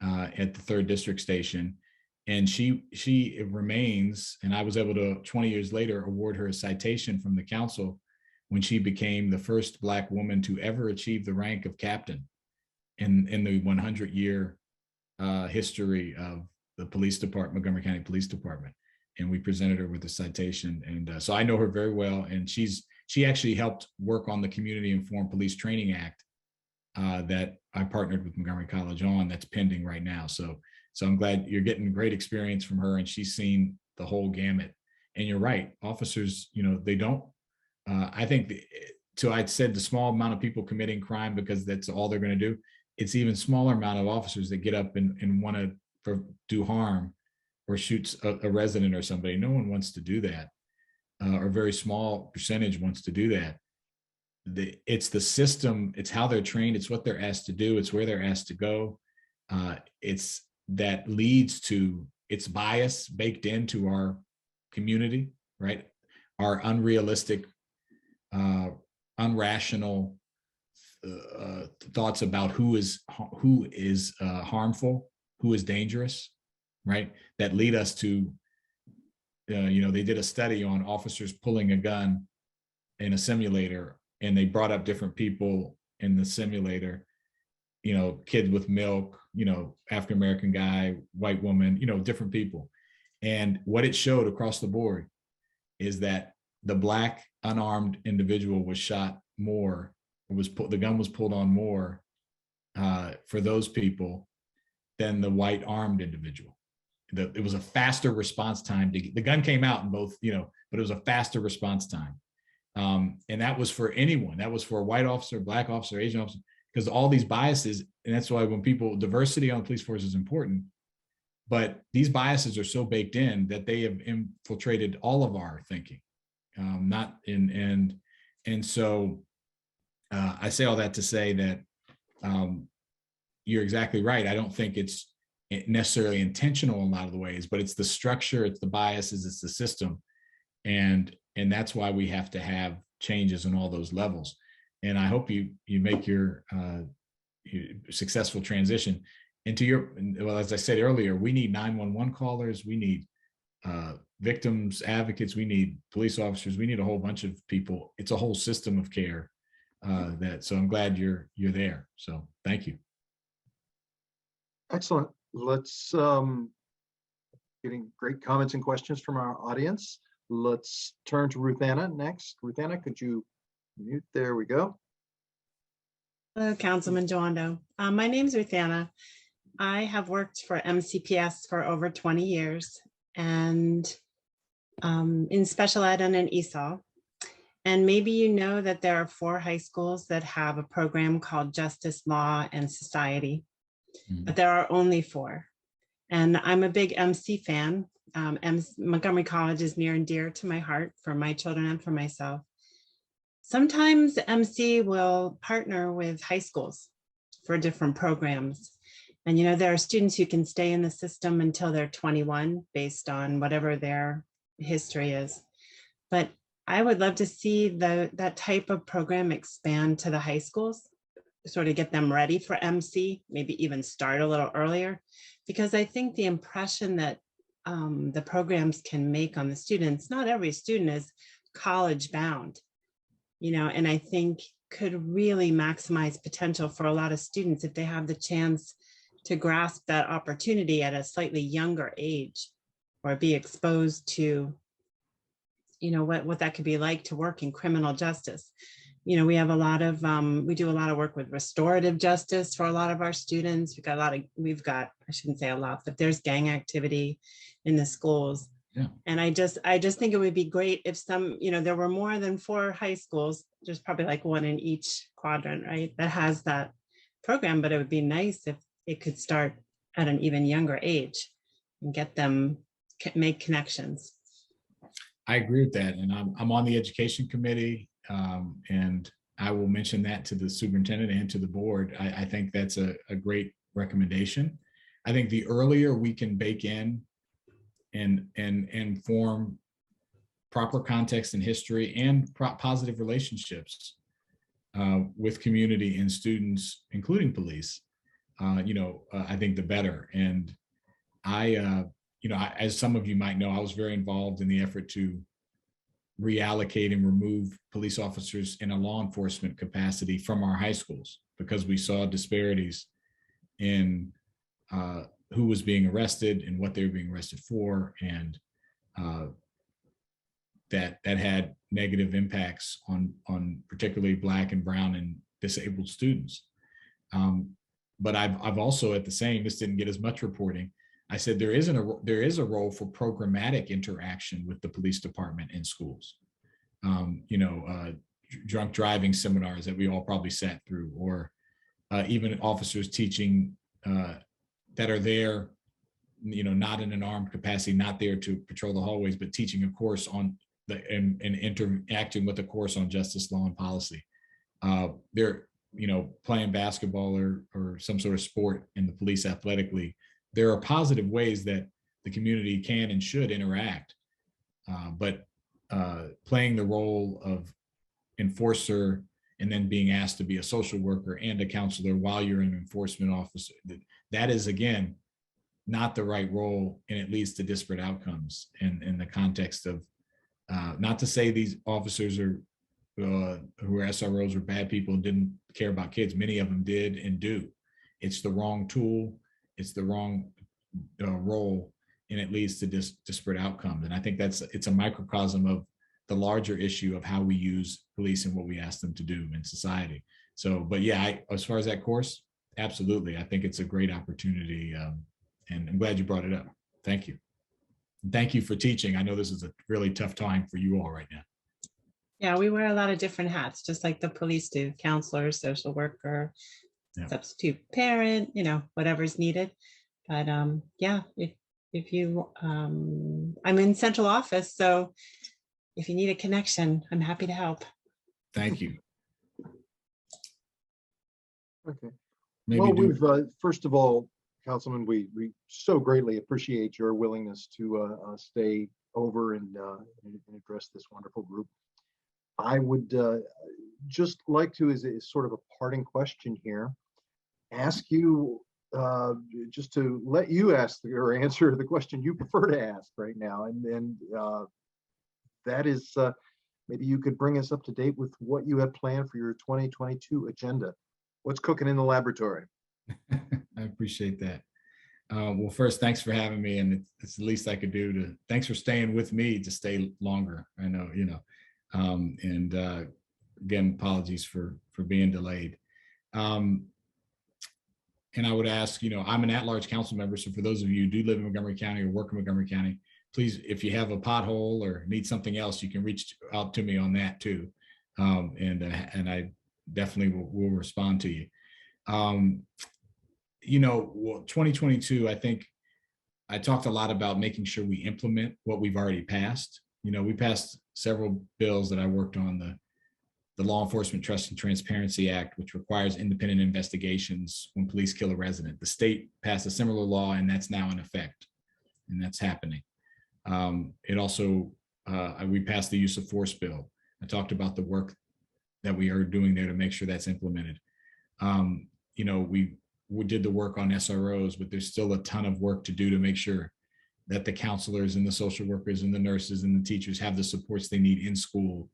at the 3rd District Station. And she remains, and I was able to 20 years later award her a citation from the council when she became the first Black woman to ever achieve the rank of captain in the 100-year history of the police department, Montgomery County Police Department. And we presented her with a citation. And so I know her very well. And she actually helped work on the Community Informed Police Training Act that I partnered with Montgomery College on, that's pending right now. So I'm glad you're getting great experience from her, and she's seen the whole gamut. And you're right, officers, they don't, I think, I'd said the small amount of people committing crime because that's all they're going to do. It's even smaller amount of officers that get up and want to do harm or shoots a resident or somebody. No one wants to do that. Or a very small percentage wants to do that. It's the system, it's how they're trained, it's what they're asked to do, it's where they're asked to go. It's that leads to, it's bias baked into our community, right? Our unrealistic, unrational thoughts about who is harmful, who is dangerous, right? That lead us to, they did a study on officers pulling a gun in a simulator, and they brought up different people in the simulator, kid with milk, African-American guy, white woman, different people. And what it showed across the board is that the Black unarmed individual was shot more, the gun was pulled on more for those people than the white armed individual. It was a faster response time to the gun came out in both, but it was a faster response time. And that was for anyone. That was for a white officer, black officer, Asian officer, because all these biases, and that's why when diversity on the police force is important, but these biases are so baked in that they have infiltrated all of our thinking. So I say all that to say that you're exactly right. I don't think it's necessarily intentional in a lot of the ways, but it's the structure, it's the biases, it's the system. And that's why we have to have changes on all those levels. And I hope you make your successful transition into well, as I said earlier, we need 911 callers, we need victims advocates, we need police officers, we need a whole bunch of people. It's a whole system of care so I'm glad you're there. So thank you. Excellent. Let's getting great comments and questions from our audience. Let's turn to Ruth Anna next. Ruth Anna, could you mute? There we go. Hello, Councilman Jawando. My name is Ruth Anna. I have worked for MCPS for over 20 years and in special ed and in ESOL. And maybe you know that there are 4 high schools that have a program called Justice, Law, and Society, but there are only 4. And I'm a big MC fan. Montgomery College is near and dear to my heart for my children and for myself. Sometimes MC will partner with high schools for different programs. And there are students who can stay in the system until they're 21 based on whatever their history is. But I would love to see that type of program expand to the high schools, sort of get them ready for MC, maybe even start a little earlier, because I think the impression that the programs can make on the students, not every student is college bound, and I think could really maximize potential for a lot of students if they have the chance to grasp that opportunity at a slightly younger age or be exposed to what that could be like to work in criminal justice. We have we do a lot of work with restorative justice for a lot of our students. We've got, I shouldn't say a lot, but there's gang activity in the schools. Yeah. And I just think it would be great if there were more than 4 high schools, there's probably like 1 in each quadrant, right, that has that program, but it would be nice if it could start at an even younger age and get them make connections. I agree with that. And I'm on the education committee, and I will mention that to the superintendent and to the board. I think that's a great recommendation. I think the earlier we can bake in and form proper context and history and positive relationships with community and students, including police, I think the better. And as some of you might know, I was very involved in the effort to reallocate and remove police officers in a law enforcement capacity from our high schools because we saw disparities in who was being arrested and what they were being arrested for, and that had negative impacts on particularly Black and brown and disabled students. But I've also this didn't get as much reporting. I said there is a role for programmatic interaction with the police department in schools. Drunk driving seminars that we all probably sat through, or even officers teaching that are there, not in an armed capacity, not there to patrol the hallways, but teaching a course on and interacting with a course on justice, law, and policy. They're playing basketball or some sort of sport in the police athletically. There are positive ways that the community can and should interact, but playing the role of enforcer and then being asked to be a social worker and a counselor while you're an enforcement officer, that is, again, not the right role, and it leads to disparate outcomes in the context of, not to say these officers are who are SROs or bad people and didn't care about kids. Many of them did and do. It's the wrong tool. It's the wrong role, and it leads to disparate outcomes. And I think it's a microcosm of the larger issue of how we use police and what we ask them to do in society. So, but yeah, as far as that course, absolutely. I think it's a great opportunity, and I'm glad you brought it up. Thank you. And thank you for teaching. I know this is a really tough time for you all right now. Yeah, we wear a lot of different hats, just like the police do, counselor, social worker, Yeah. substitute parent, whatever's needed. But yeah, if you, I'm in central office, so if you need a connection, I'm happy to help. Thank you. Okay. Maybe Well, do, we've, first of all, Councilman, we so greatly appreciate your willingness to stay over and address this wonderful group. I would just like to, as sort of a parting question here, ask you just to let you ask or answer the question you prefer to ask right now, and that is maybe you could bring us up to date with what you have planned for your 2022 agenda. What's cooking in the laboratory? I appreciate that. Well, first, thanks for having me, and it's the least I could do to. Thanks for staying with me to stay longer. I know, and again, apologies for being delayed. And I would ask, I'm an at-large council member, so for those of you who do live in Montgomery County or work in Montgomery County, please, if you have a pothole or need something else, you can reach out to me on that too, and I definitely will respond to you. Well, 2022, I think I talked a lot about making sure we implement what we've already passed. We passed several bills that I worked on, the Law Enforcement Trust and Transparency Act, which requires independent investigations when police kill a resident. The state passed a similar law, and that's now in effect, and that's happening. It also, we passed the use of force bill. I talked about the work that we are doing there to make sure that's implemented. We did the work on SROs, but there's still a ton of work to do to make sure that the counselors and the social workers and the nurses and the teachers have the supports they need in school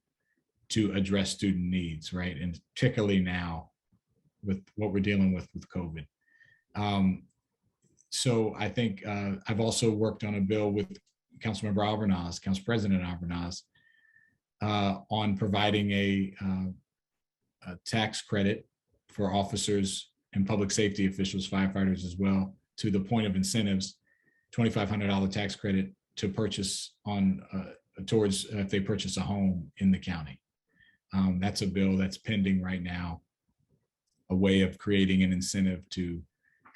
to address student needs, right? And particularly now with what we're dealing with COVID. So I think I've also worked on a bill with Councilmember Albornoz, Council President Albornoz, on providing a tax credit for officers and public safety officials, firefighters as well, to the point of incentives, $2,500 tax credit to purchase towards if they purchase a home in the county. That's a bill that's pending right now, a way of creating an incentive to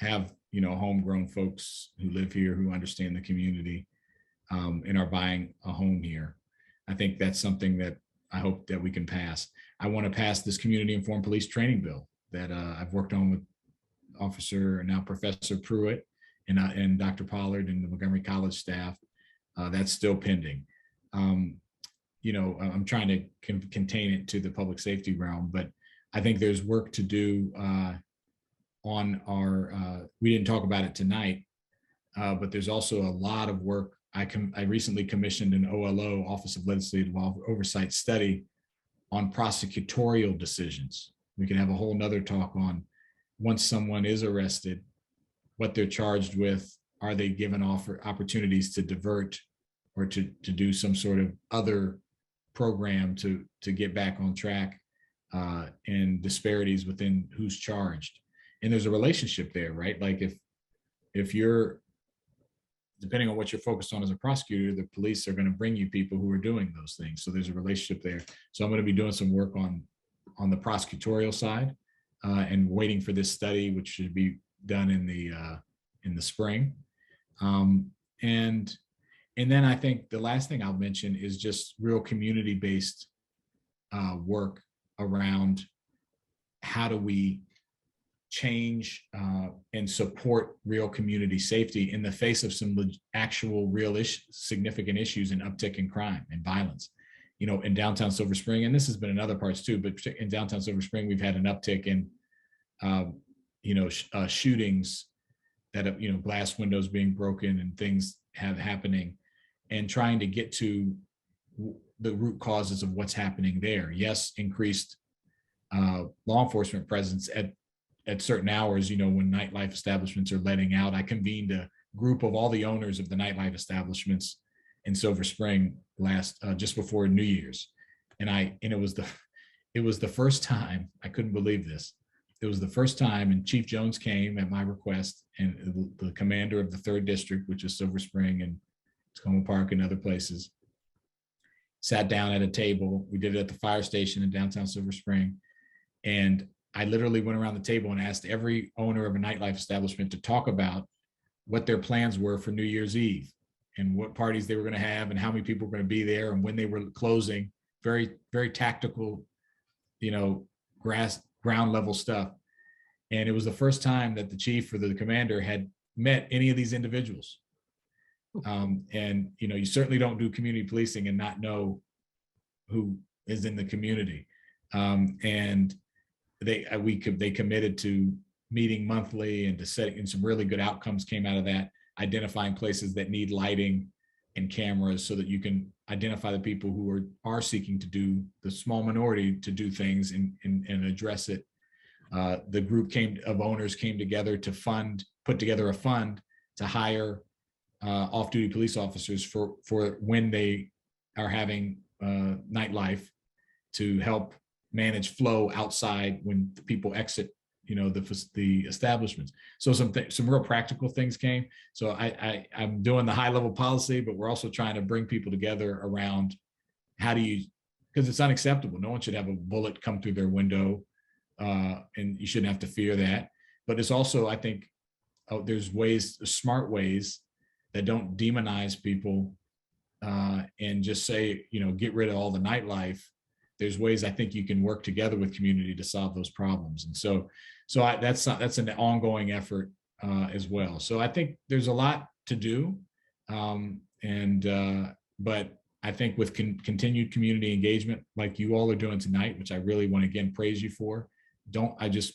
have homegrown folks who live here, who understand the community, and are buying a home here. I think that's something that I hope that we can pass. I want to pass this community informed police training bill that I've worked on with Officer, now Professor Pruitt, and Dr. Pollard and the Montgomery College staff. That's still pending. I'm trying to contain it to the public safety realm, but I think there's work to do on our, we didn't talk about it tonight, but there's also a lot of work. I recently commissioned an OLO, Office of Legislative Oversight study on prosecutorial decisions. We can have a whole nother talk on once someone is arrested, what they're charged with, are they given opportunities to divert or to do some sort of other program to get back on track, and disparities within who's charged. And there's a relationship there, right? Like if you're, depending on what you're focused on as a prosecutor, the police are going to bring you people who are doing those things. So there's a relationship there. So I'm going to be doing some work on the prosecutorial side, and waiting for this study, which should be done in the spring. And then I think the last thing I'll mention is just real community-based work around how do we change and support real community safety in the face of some actual real significant issues and uptick in crime and violence. In downtown Silver Spring, and this has been in other parts too, but in downtown Silver Spring, we've had an uptick in shootings that have, glass windows being broken and things happening, and trying to get to the root causes of what's happening there. Yes, increased law enforcement presence at certain hours, when nightlife establishments are letting out. I convened a group of all the owners of the nightlife establishments in Silver Spring just before New Year's, and it was the first time, I couldn't believe this, it was the first time, and Chief Jones came at my request, and the commander of the 3rd District, which is Silver Spring and Tacoma Park and other places, sat down at a table. We did it at the fire station in downtown Silver Spring. And I literally went around the table and asked every owner of a nightlife establishment to talk about what their plans were for New Year's Eve and what parties they were going to have and how many people were going to be there and when they were closing. Very, very tactical, ground level stuff. And it was the first time that the chief or the commander had met any of these individuals. And you certainly don't do community policing and not know who is in the community. And they committed to meeting monthly and to setting, and some really good outcomes came out of that, identifying places that need lighting and cameras so that you can identify the people who are seeking to do, the small minority to do things and address it. The group of owners came together to put together a fund to hire off-duty police officers for when they are having nightlife, to help manage flow outside when the people exit, the establishments. So some real practical things came. So I'm doing the high level policy, but we're also trying to bring people together around because it's unacceptable. No one should have a bullet come through their window, and you shouldn't have to fear that. But it's also, I think, there's smart ways that don't demonize people and just say, get rid of all the nightlife. There's ways I think you can work together with community to solve those problems. And so that's an ongoing effort as well. So I think there's a lot to do. But I think with continued community engagement, like you all are doing tonight, which I really want to again praise you for,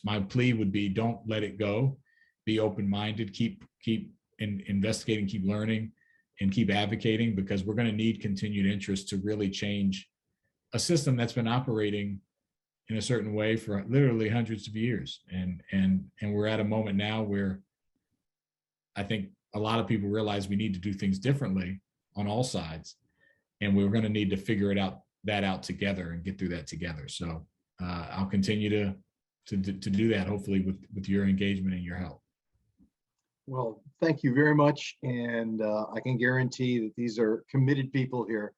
my plea would be, don't let it go. Be open-minded, keep investigating, keep learning, and keep advocating, because we're going to need continued interest to really change a system that's been operating in a certain way for literally hundreds of years. And we're at a moment now where I think a lot of people realize we need to do things differently on all sides. And we're going to need to figure that out together and get through that together. So I'll continue to do that, hopefully with your engagement and your help. Well, thank you very much. And I can guarantee that these are committed people here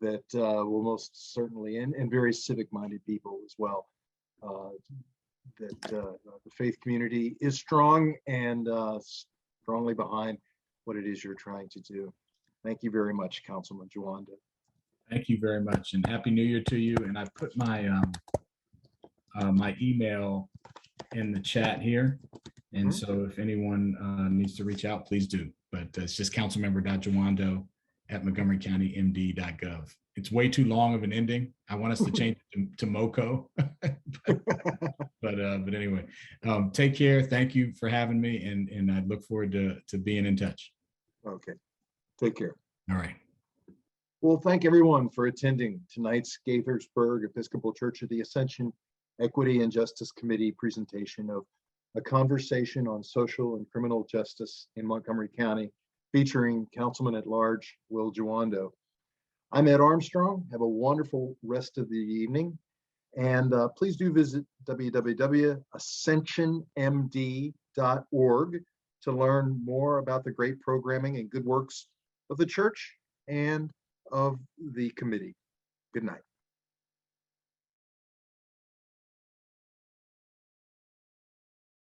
that will most certainly, and very civic-minded people as well, that the faith community is strong and strongly behind what it is you're trying to do. Thank you very much, Councilman Jawando. Thank you very much, and Happy New Year to you. And I put my my email in the chat here. And so if anyone needs to reach out, please do. But it's just councilmember.jawando@montgomerycountymd.gov. It's way too long of an ending. I want us to change it to MoCo. but anyway, take care. Thank you for having me, and I look forward to being in touch. Okay, take care. All right. Well, thank everyone for attending tonight's Gaithersburg Episcopal Church of the Ascension Equity and Justice Committee presentation of a conversation on social and criminal justice in Montgomery County, featuring Councilman at Large Will Jawando. I'm Ed Armstrong. Have a wonderful rest of the evening. And please do visit www.ascensionmd.org to learn more about the great programming and good works of the church and of the committee. Good night.